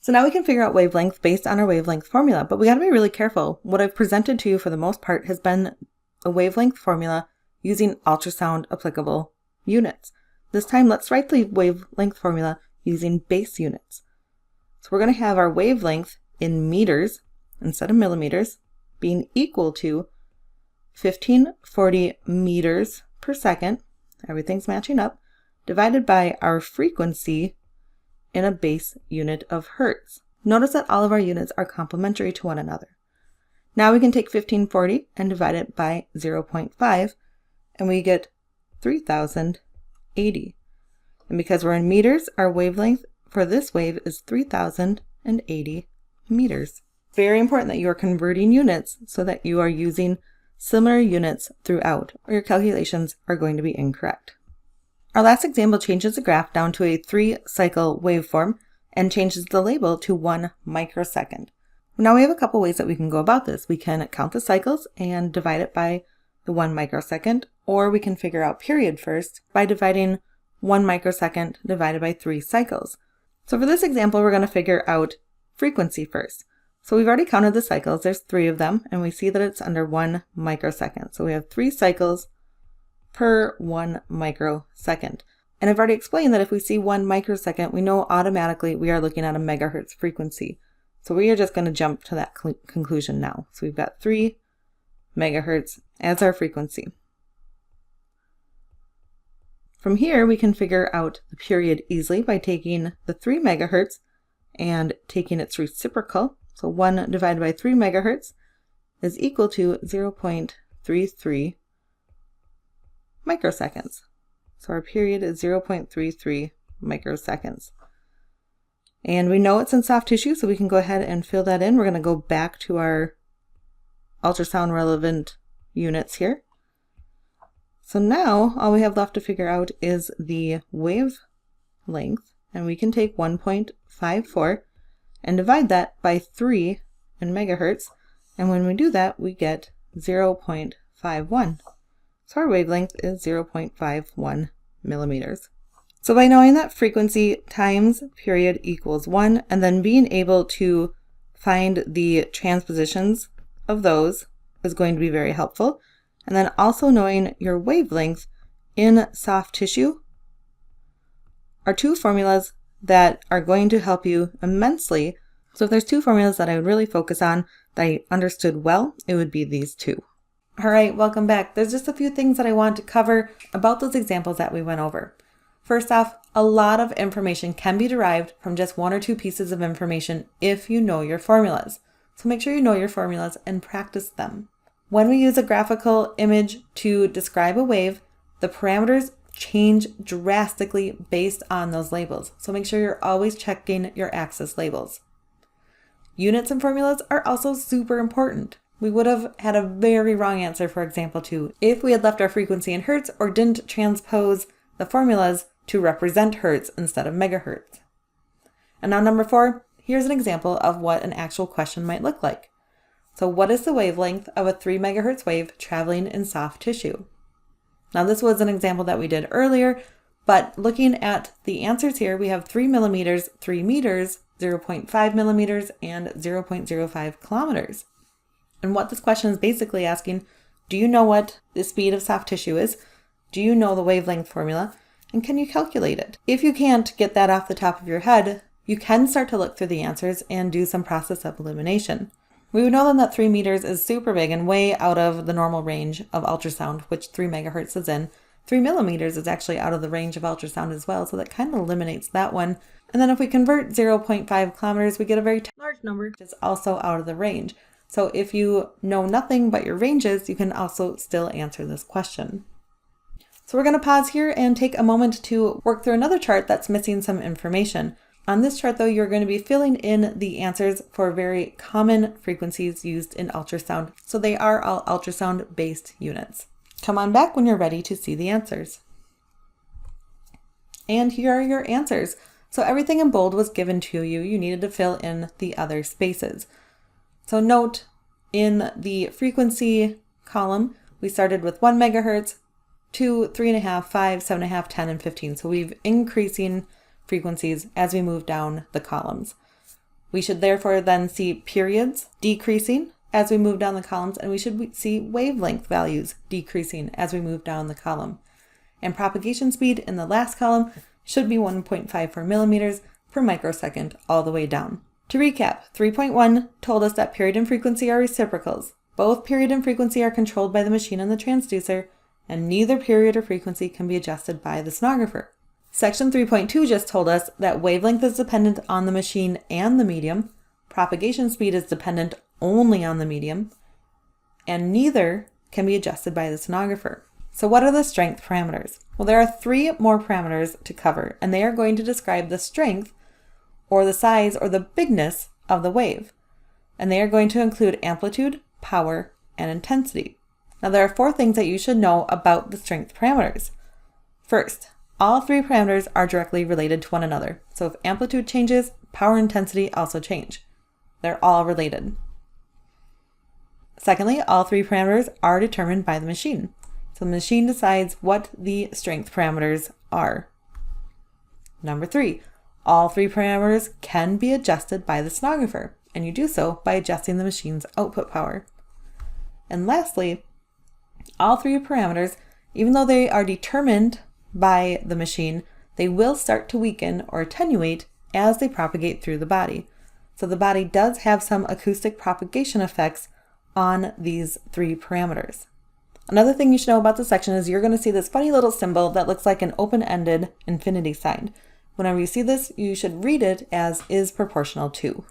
So now we can figure out wavelength based on our wavelength formula, but we got to be really careful. What I've presented to you for the most part has been a wavelength formula using ultrasound applicable units. This time, let's write the wavelength formula using base units. So we're going to have our wavelength in meters instead of millimeters being equal to 1540 meters per second, everything's matching up, divided by our frequency in a base unit of hertz. Notice that all of our units are complementary to one another. Now we can take 1540 and divide it by 0.5, and we get 3080. And because we're in meters, our wavelength for this wave is 3080 meters. Very important that you are converting units so that you are using similar units throughout, or your calculations are going to be incorrect. Our last example changes the graph down to a 3-cycle waveform and changes the label to 1 microsecond. Now we have a couple ways that we can go about this. We can count the cycles and divide it by the 1 microsecond, or we can figure out period first by dividing 1 microsecond divided by 3 cycles. So for this example, we're going to figure out frequency first. So we've already counted the cycles. There's 3 of them, and we see that it's under 1 microsecond. So we have 3 cycles per 1 microsecond. And I've already explained that if we see 1 microsecond, we know automatically we are looking at a megahertz frequency. So we are just going to jump to that conclusion now. So we've got 3 megahertz as our frequency. From here, we can figure out the period easily by taking the 3 megahertz and taking its reciprocal, so 1 divided by 3 megahertz, is equal to 0.33 microseconds. So our period is 0.33 microseconds. And we know it's in soft tissue, so we can go ahead and fill that in. We're going to go back to our ultrasound relevant units here. So now all we have left to figure out is the wavelength, and we can take 1.54 and divide that by 3 in megahertz, and when we do that we get 0.51. So our wavelength is 0.51 millimeters. So by knowing that frequency times period equals 1, and then being able to find the transpositions of those is going to be very helpful. And then also knowing your wavelength in soft tissue are two formulas that are going to help you immensely. So if there's two formulas that I would really focus on that I understood well, it would be these two. All right, welcome back. There's just a few things that I want to cover about those examples that we went over. First off, a lot of information can be derived from just one or two pieces of information if you know your formulas. So make sure you know your formulas and practice them. When we use a graphical image to describe a wave, the parameters change drastically based on those labels. So make sure you're always checking your axis labels. Units and formulas are also super important. We would have had a very wrong answer for example 2 if we had left our frequency in hertz or didn't transpose the formulas to represent hertz instead of megahertz. And now number 4, here's an example of what an actual question might look like. So what is the wavelength of a 3 megahertz wave traveling in soft tissue? Now this was an example that we did earlier, but looking at the answers here, we have 3 millimeters, 3 meters, 0.5 millimeters, and 0.05 kilometers. And what this question is basically asking, do you know what the speed of soft tissue is? Do you know the wavelength formula? And can you calculate it? If you can't get that off the top of your head, you can start to look through the answers and do some process of elimination. We would know then that 3 meters is super big and way out of the normal range of ultrasound, which 3 megahertz is in. 3 millimeters is actually out of the range of ultrasound as well, so that kind of eliminates that one. And then if we convert 0.5 kilometers, we get a very large number, which is also out of the range. So if you know nothing but your ranges, you can also still answer this question. So we're going to pause here and take a moment to work through another chart that's missing some information. On this chart, though, you're going to be filling in the answers for very common frequencies used in ultrasound. So they are all ultrasound-based units. Come on back when you're ready to see the answers. And here are your answers. So everything in bold was given to you. You needed to fill in the other spaces. So note, in the frequency column, we started with 1 megahertz, 2, 3.5, 5, 7.5, 10, and 15. So we've increasing frequencies as we move down the columns. We should therefore then see periods decreasing as we move down the columns, and we should see wavelength values decreasing as we move down the column. And propagation speed in the last column should be 1.54 millimeters per microsecond all the way down. To recap, 3.1 told us that period and frequency are reciprocals. Both period and frequency are controlled by the machine and the transducer, and neither period or frequency can be adjusted by the sonographer. Section 3.2 just told us that wavelength is dependent on the machine and the medium, propagation speed is dependent only on the medium, and neither can be adjusted by the sonographer. So what are the strength parameters? Well, there are 3 more parameters to cover, and they are going to describe the strength or the size or the bigness of the wave. And they are going to include amplitude, power, and intensity. Now there are 4 things that you should know about the strength parameters. First, all 3 parameters are directly related to one another. So if amplitude changes, power and intensity also change. They're all related. Secondly, all 3 parameters are determined by the machine. So the machine decides what the strength parameters are. Number 3, all 3 parameters can be adjusted by the sonographer, and you do so by adjusting the machine's output power. And lastly, all 3 parameters, even though they are determined by the machine, they will start to weaken or attenuate as they propagate through the body. So the body does have some acoustic propagation effects on these 3 parameters. Another thing you should know about this section is you're going to see this funny little symbol that looks like an open-ended infinity sign. Whenever you see this, you should read it as is proportional to.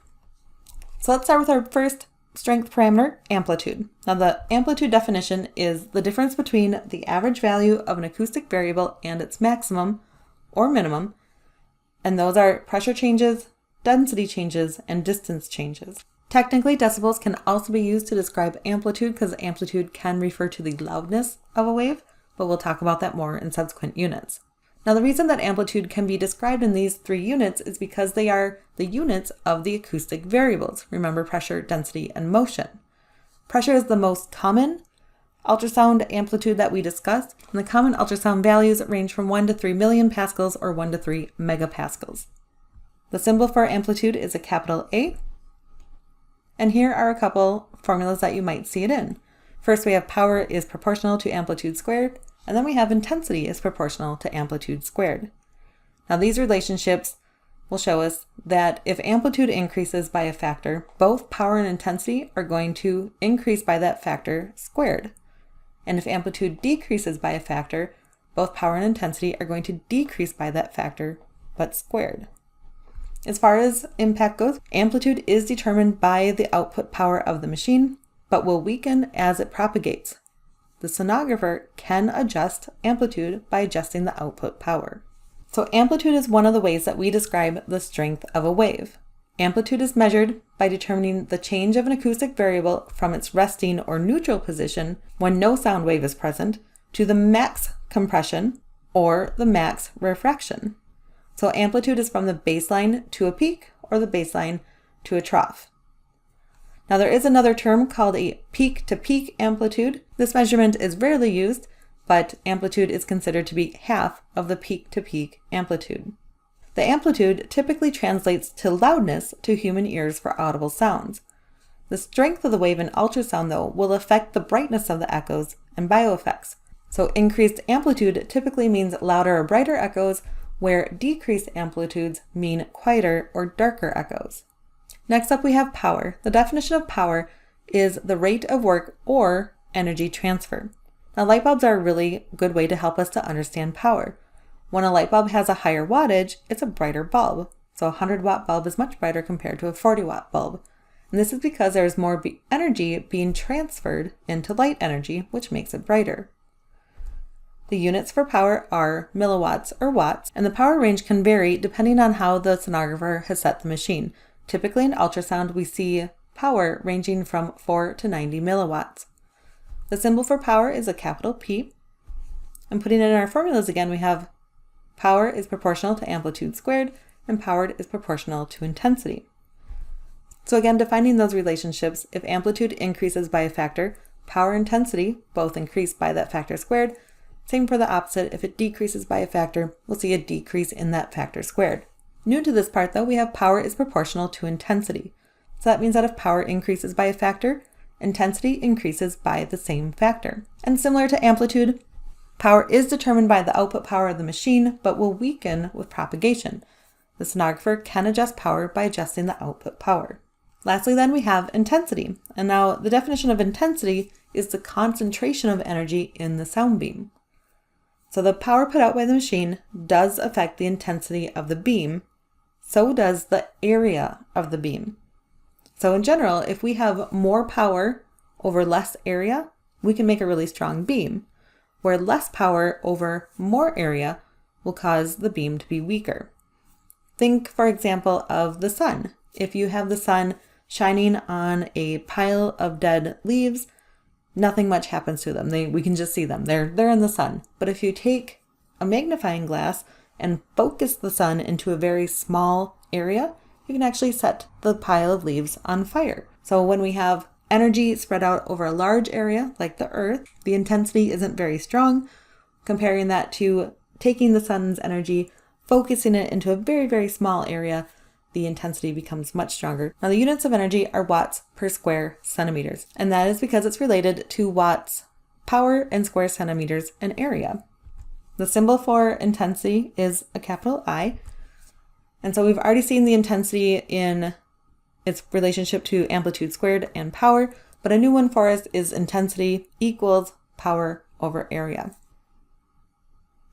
So let's start with our first strength parameter, amplitude. Now the amplitude definition is the difference between the average value of an acoustic variable and its maximum or minimum, and those are pressure changes, density changes, and distance changes. Technically, decibels can also be used to describe amplitude because amplitude can refer to the loudness of a wave, but we'll talk about that more in subsequent units. Now, the reason that amplitude can be described in these 3 units is because they are the units of the acoustic variables. Remember pressure, density, and motion. Pressure is the most common ultrasound amplitude that we discussed, and the common ultrasound values range from 1 to 3 million pascals or 1 to 3 megapascals. The symbol for amplitude is a capital A, and here are a couple formulas that you might see it in. First, we have power is proportional to amplitude squared, and then we have intensity is proportional to amplitude squared. Now these relationships will show us that if amplitude increases by a factor, both power and intensity are going to increase by that factor squared. And if amplitude decreases by a factor, both power and intensity are going to decrease by that factor, but squared. As far as impact goes, amplitude is determined by the output power of the machine, but will weaken as it propagates. The sonographer can adjust amplitude by adjusting the output power. So amplitude is one of the ways that we describe the strength of a wave. Amplitude is measured by determining the change of an acoustic variable from its resting or neutral position when no sound wave is present to the max compression or the max refraction. So amplitude is from the baseline to a peak or the baseline to a trough. Now there is another term called a peak-to-peak amplitude. This measurement is rarely used, but amplitude is considered to be half of the peak-to-peak amplitude. The amplitude typically translates to loudness to human ears for audible sounds. The strength of the wave in ultrasound, though, will affect the brightness of the echoes and bioeffects. So increased amplitude typically means louder or brighter echoes, where decreased amplitudes mean quieter or darker echoes. Next up we have power. The definition of power is the rate of work or energy transfer. Now light bulbs are a really good way to help us to understand power. When a light bulb has a higher wattage, it's a brighter bulb. So a 100-watt bulb is much brighter compared to a 40-watt bulb. And this is because there is more energy being transferred into light energy, which makes it brighter. The units for power are milliwatts or watts, and the power range can vary depending on how the sonographer has set the machine. Typically in ultrasound, we see power ranging from 4 to 90 milliwatts. The symbol for power is a capital P. And putting in our formulas again, we have power is proportional to amplitude squared, and power is proportional to intensity. So again, defining those relationships, if amplitude increases by a factor, power and intensity both increase by that factor squared. Same for the opposite, if it decreases by a factor, we'll see a decrease in that factor squared. New to this part though, we have power is proportional to intensity. So that means that if power increases by a factor, intensity increases by the same factor. And similar to amplitude, power is determined by the output power of the machine, but will weaken with propagation. The sonographer can adjust power by adjusting the output power. Lastly then, we have intensity. And now the definition of intensity is the concentration of energy in the sound beam. So the power put out by the machine does affect the intensity of the beam. So does the area of the beam. So in general, if we have more power over less area, we can make a really strong beam, where less power over more area will cause the beam to be weaker. Think, for example, of the sun. If you have the sun shining on a pile of dead leaves, nothing much happens to them. We can just see them. They're in the sun. But if you take a magnifying glass and focus the sun into a very small area, you can actually set the pile of leaves on fire. So when we have energy spread out over a large area like the Earth, the intensity isn't very strong. Comparing that to taking the sun's energy, focusing it into a very, very small area, the intensity becomes much stronger. Now the units of energy are watts per square centimeters, and that is because it's related to watts power in square centimeters in area. The symbol for intensity is a capital I, and so we've already seen the intensity in its relationship to amplitude squared and power, but a new one for us is intensity equals power over area.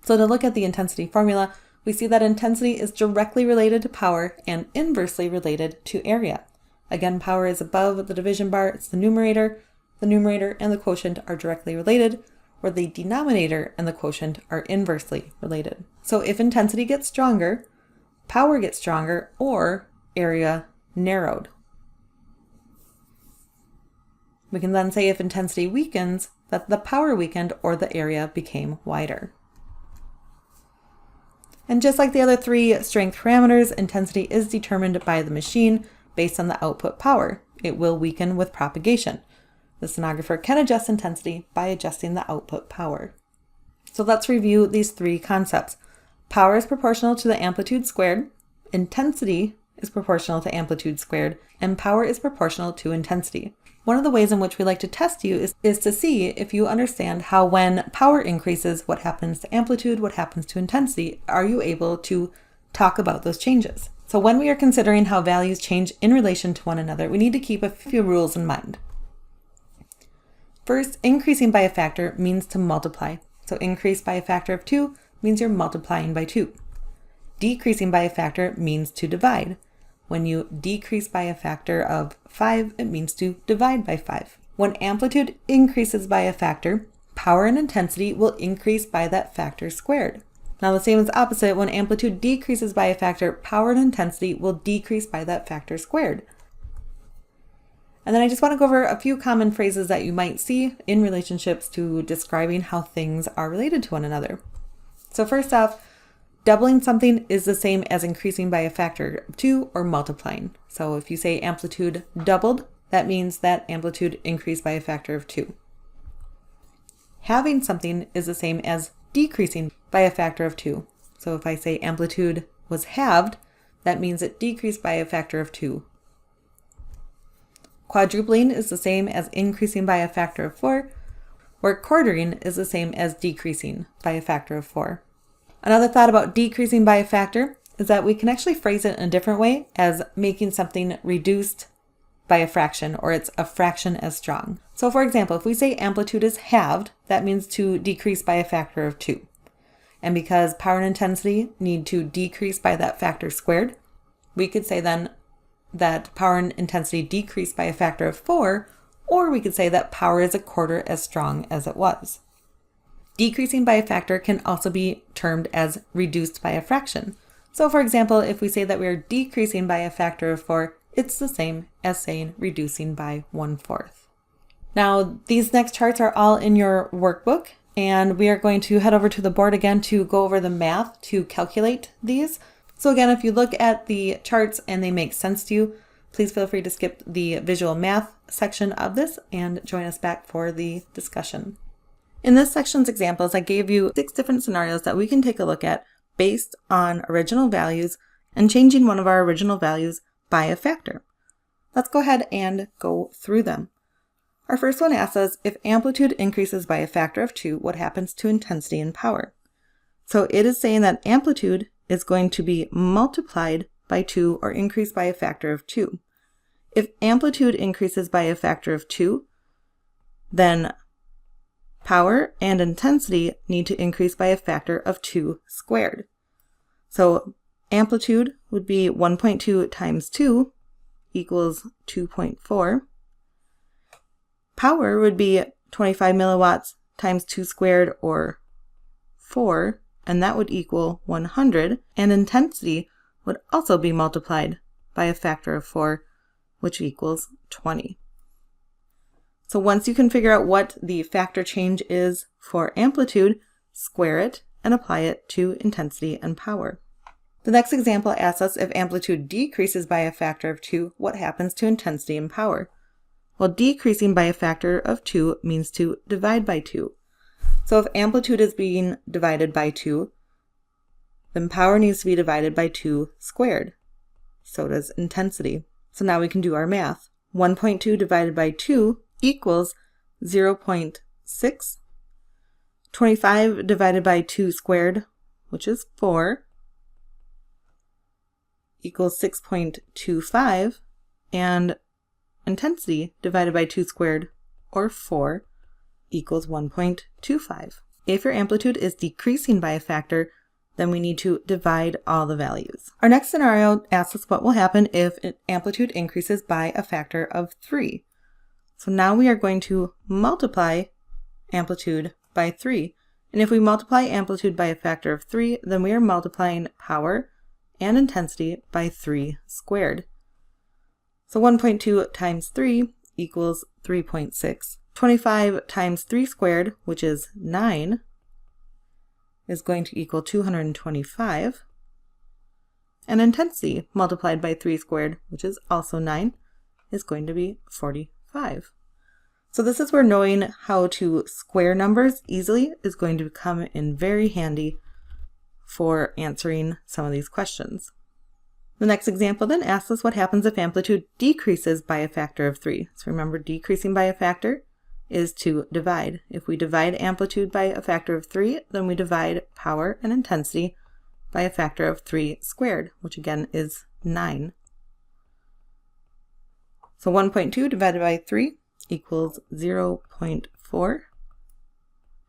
So to look at the intensity formula, we see that intensity is directly related to power and inversely related to area. Again, power is above the division bar, it's the numerator. The numerator and the quotient are directly related, where the denominator and the quotient are inversely related. So if intensity gets stronger, power gets stronger, or area narrowed. We can then say if intensity weakens, that the power weakened or the area became wider. And just like the other three strength parameters, intensity is determined by the machine based on the output power. It will weaken with propagation. The sonographer can adjust intensity by adjusting the output power. So let's review these three concepts. Power is proportional to the amplitude squared, intensity is proportional to amplitude squared, and power is proportional to intensity. One of the ways in which we like to test you is to see if you understand how when power increases, what happens to amplitude, what happens to intensity. Are you able to talk about those changes? So when we are considering how values change in relation to one another, we need to keep a few rules in mind. First, increasing by a factor means to multiply. So increase by a factor of 2 means you're multiplying by 2. Decreasing by a factor means to divide. When you decrease by a factor of 5, it means to divide by 5. When amplitude increases by a factor, power and intensity will increase by that factor squared. Now the same is opposite. When amplitude decreases by a factor, power and intensity will decrease by that factor squared. And then I just want to go over a few common phrases that you might see in relationships to describing how things are related to one another. So first off, doubling something is the same as increasing by a factor of 2 or multiplying. So if you say amplitude doubled, that means that amplitude increased by a factor of 2. Halving something is the same as decreasing by a factor of 2. So if I say amplitude was halved, that means it decreased by a factor of 2. Quadrupling is the same as increasing by a factor of 4, where quartering is the same as decreasing by a factor of 4. Another thought about decreasing by a factor is that we can actually phrase it in a different way as making something reduced by a fraction, or it's a fraction as strong. So for example, if we say amplitude is halved, that means to decrease by a factor of 2. And because power and intensity need to decrease by that factor squared, we could say then that power and intensity decreased by a factor of 4, or we could say that power is a quarter as strong as it was. Decreasing by a factor can also be termed as reduced by a fraction. So for example, if we say that we are decreasing by a factor of 4, it's the same as saying reducing by 1/4. Now, these next charts are all in your workbook, and we are going to head over to the board again to go over the math to calculate these. So again, if you look at the charts and they make sense to you, please feel free to skip the visual math section of this and join us back for the discussion. In this section's examples, I gave you 6 different scenarios that we can take a look at based on original values and changing one of our original values by a factor. Let's go ahead and go through them. Our first one asks us, if amplitude increases by a factor of 2, what happens to intensity and power? So it is saying that amplitude is going to be multiplied by 2 or increased by a factor of 2. If amplitude increases by a factor of 2, then power and intensity need to increase by a factor of 2 squared. So amplitude would be 1.2 times 2 equals 2.4. Power would be 25 milliwatts times 2 squared, or 4, and that would equal 100. And intensity would also be multiplied by a factor of 4, which equals 20. So once you can figure out what the factor change is for amplitude, square it and apply it to intensity and power. The next example asks us, if amplitude decreases by a factor of 2, what happens to intensity and power? Well, decreasing by a factor of 2 means to divide by 2. So if amplitude is being divided by 2, then power needs to be divided by 2 squared. So does intensity. So now we can do our math. 1.2 divided by 2 equals 0.6. 25 divided by 2 squared, which is 4, equals 6.25. And intensity divided by 2 squared, or 4, equals 1.25. If your amplitude is decreasing by a factor, then we need to divide all the values. Our next scenario asks us what will happen if amplitude increases by a factor of 3. So now we are going to multiply amplitude by 3. And if we multiply amplitude by a factor of 3, then we are multiplying power and intensity by 3 squared. So 1.2 times 3 equals 3.6. 25 times 3 squared, which is 9, is going to equal 225. And intensity multiplied by 3 squared, which is also 9, is going to be 45. So this is where knowing how to square numbers easily is going to come in very handy for answering some of these questions. The next example then asks us what happens if amplitude decreases by a factor of 3. So remember, decreasing by a factor is to divide. If we divide amplitude by a factor of 3, then we divide power and intensity by a factor of 3 squared, which again is 9. So 1.2 divided by 3 equals 0.4.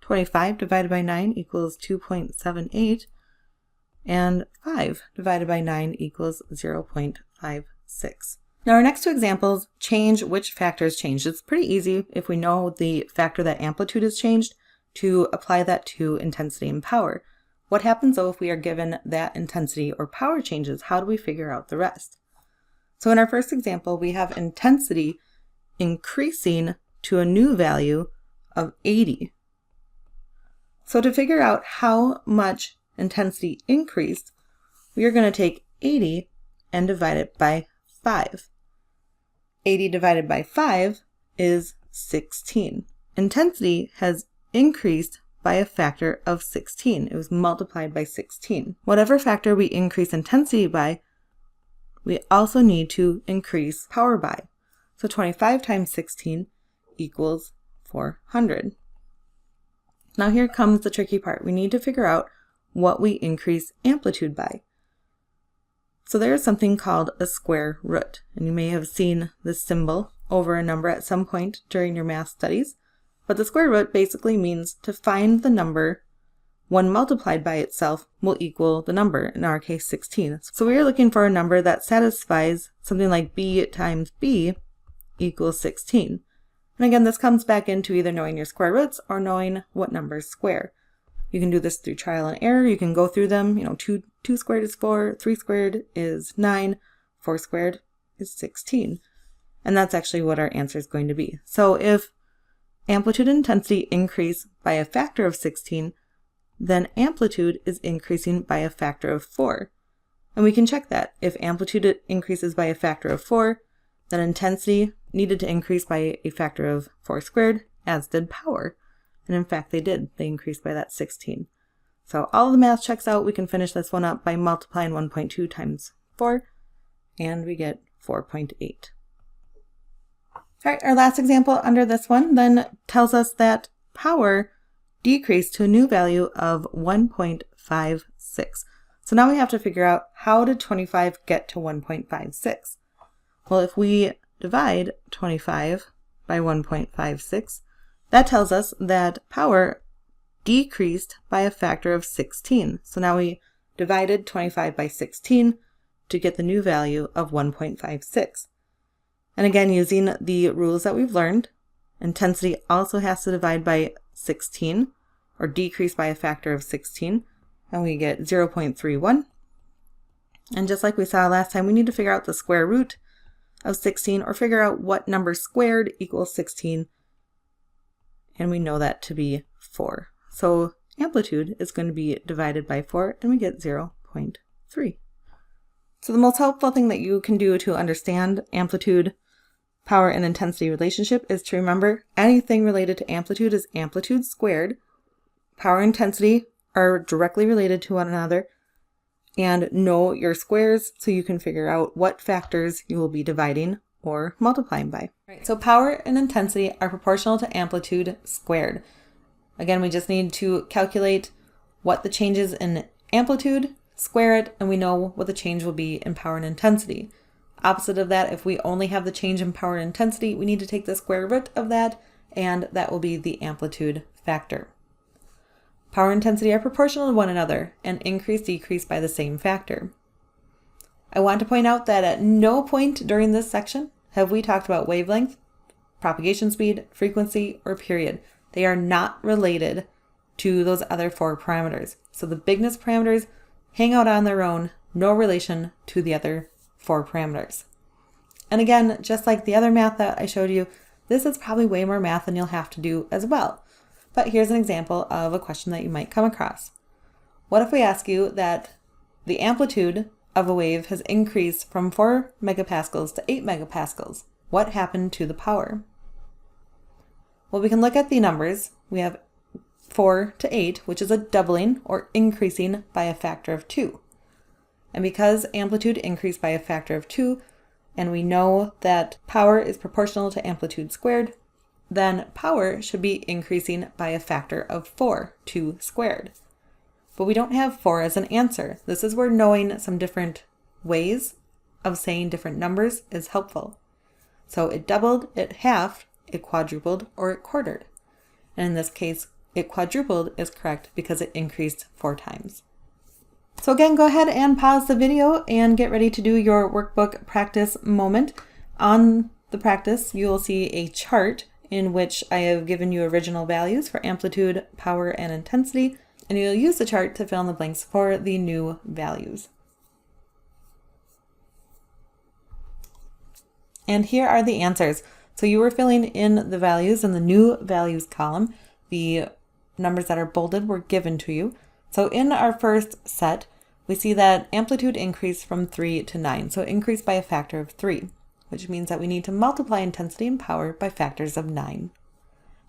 25 divided by 9 equals 2.78. And 5 divided by 9 equals 0.56. Now our next two examples change which factors changed. It's pretty easy if we know the factor that amplitude is changed to apply that to intensity and power. What happens though if we are given that intensity or power changes? How do we figure out the rest? So in our first example, we have intensity increasing to a new value of 80. So to figure out how much intensity increased, we are going to take 80 and divide it by 5. 80 divided by 5 is 16. Intensity has increased by a factor of 16. It was multiplied by 16. Whatever factor we increase intensity by, we also need to increase power by. So 25 times 16 equals 400. Now here comes the tricky part. We need to figure out what we increase amplitude by. So there is something called a square root, and you may have seen this symbol over a number at some point during your math studies, but the square root basically means to find the number 1 multiplied by itself will equal the number, in our case 16. So we are looking for a number that satisfies something like b times b equals 16. And again, this comes back into either knowing your square roots or knowing what numbers square. You can do this through trial and error. You can go through them. 2 squared is 4, 3 squared is 9, 4 squared is 16. And that's actually what our answer is going to be. So if amplitude and intensity increase by a factor of 16, then amplitude is increasing by a factor of 4. And we can check that. If amplitude increases by a factor of 4, then intensity needed to increase by a factor of 4 squared, as did power. And in fact, they did. They increased by that 16. So all of the math checks out. We can finish this one up by multiplying 1.2 times 4, and we get 4.8. All right, our last example under this one then tells us that power decreased to a new value of 1.56. So now we have to figure out, how did 25 get to 1.56? Well, if we divide 25 by 1.56, that tells us that power decreased by a factor of 16. So now we divided 25 by 16 to get the new value of 1.56. And again, using the rules that we've learned, intensity also has to divide by 16, or decrease by a factor of 16, and we get 0.31. And just like we saw last time, we need to figure out the square root of 16, or figure out what number squared equals 16, and we know that to be 4. So amplitude is going to be divided by 4, and we get 0.3. So the most helpful thing that you can do to understand amplitude, power, and intensity relationship is to remember anything related to amplitude is amplitude squared. Power and intensity are directly related to one another, and know your squares so you can figure out what factors you will be dividing or multiplying by. Right, so power and intensity are proportional to amplitude squared. Again, we just need to calculate what the change is in amplitude, square it, and we know what the change will be in power and intensity. Opposite of that, if we only have the change in power and intensity, we need to take the square root of that, and that will be the amplitude factor. Power and intensity are proportional to one another and increase decrease by the same factor. I want to point out that at no point during this section have we talked about wavelength, propagation speed, frequency, or period. They are not related to those other 4 parameters. So the bigness parameters hang out on their own, no relation to the other 4 parameters. And again, just like the other math that I showed you, this is probably way more math than you'll have to do as well. But here's an example of a question that you might come across. What if we ask you that the amplitude of a wave has increased from 4 megapascals to 8 megapascals? What happened to the power? Well, we can look at the numbers. We have 4 to 8, which is a doubling or increasing by a factor of 2. And because amplitude increased by a factor of 2, and we know that power is proportional to amplitude squared, then power should be increasing by a factor of 4, 2 squared. But we don't have 4 as an answer. This is where knowing some different ways of saying different numbers is helpful. So it doubled, it halved, it quadrupled, or it quartered. And in this case, it quadrupled is correct because it increased 4 times. So again, go ahead and pause the video and get ready to do your workbook practice moment. On the practice, you will see a chart in which I have given you original values for amplitude, power, and intensity, and you'll use the chart to fill in the blanks for the new values. And here are the answers. So you were filling in the values in the new values column. The numbers that are bolded were given to you. So in our first set, we see that amplitude increased from 3 to 9. So it increased by a factor of 3, which means that we need to multiply intensity and power by factors of 9.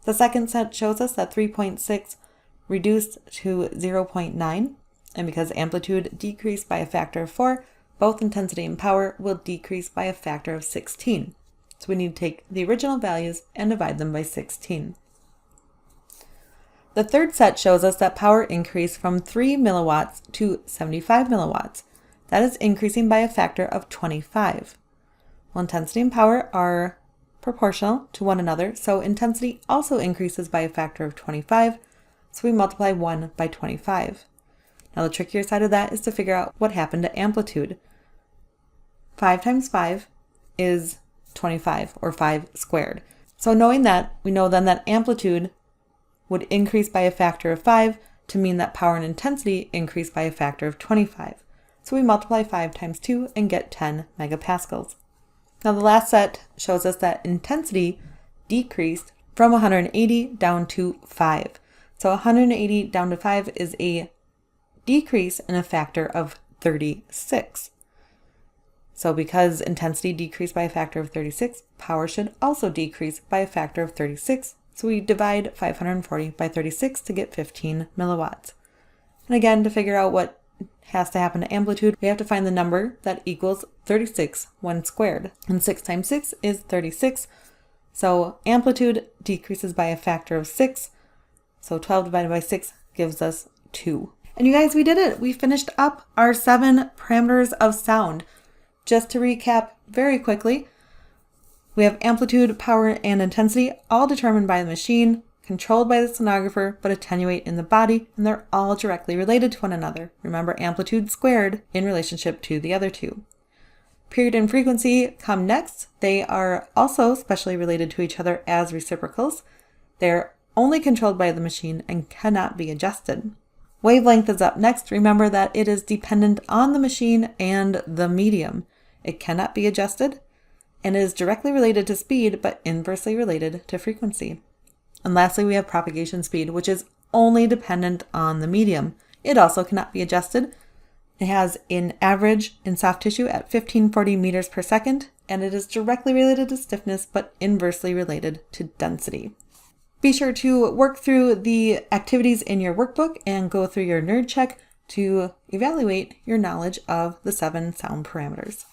The second set shows us that 3.6 reduced to 0.9. And because amplitude decreased by a factor of 4, both intensity and power will decrease by a factor of 16. So we need to take the original values and divide them by 16. The third set shows us that power increased from 3 milliwatts to 75 milliwatts. That is increasing by a factor of 25. Well, intensity and power are proportional to one another, so intensity also increases by a factor of 25, so we multiply 1 by 25. Now the trickier side of that is to figure out what happened to amplitude. 5 times 5 is 25, or 5 squared. So knowing that, we know then that amplitude would increase by a factor of 5 to mean that power and intensity increase by a factor of 25. So we multiply 5 times 2 and get 10 megapascals. Now the last set shows us that intensity decreased from 180 down to 5. So 180 down to 5 is a decrease in a factor of 36. So because intensity decreased by a factor of 36, power should also decrease by a factor of 36. So we divide 540 by 36 to get 15 milliwatts. And again, to figure out what has to happen to amplitude, we have to find the number that equals 36 when squared. And 6 times 6 is 36. So amplitude decreases by a factor of 6. So 12 divided by 6 gives us 2. And you guys, we did it. We finished up our 7 parameters of sound. Just to recap very quickly, we have amplitude, power, and intensity all determined by the machine, controlled by the sonographer, but attenuate in the body, and they're all directly related to one another. Remember, amplitude squared in relationship to the other two. Period and frequency come next. They are also specially related to each other as reciprocals. They're only controlled by the machine and cannot be adjusted. Wavelength is up next. Remember that it is dependent on the machine and the medium. It cannot be adjusted, and is directly related to speed, but inversely related to frequency. And lastly, we have propagation speed, which is only dependent on the medium. It also cannot be adjusted. It has an average in soft tissue at 1540 meters per second, and it is directly related to stiffness, but inversely related to density. Be sure to work through the activities in your workbook and go through your nerd check to evaluate your knowledge of the 7 sound parameters.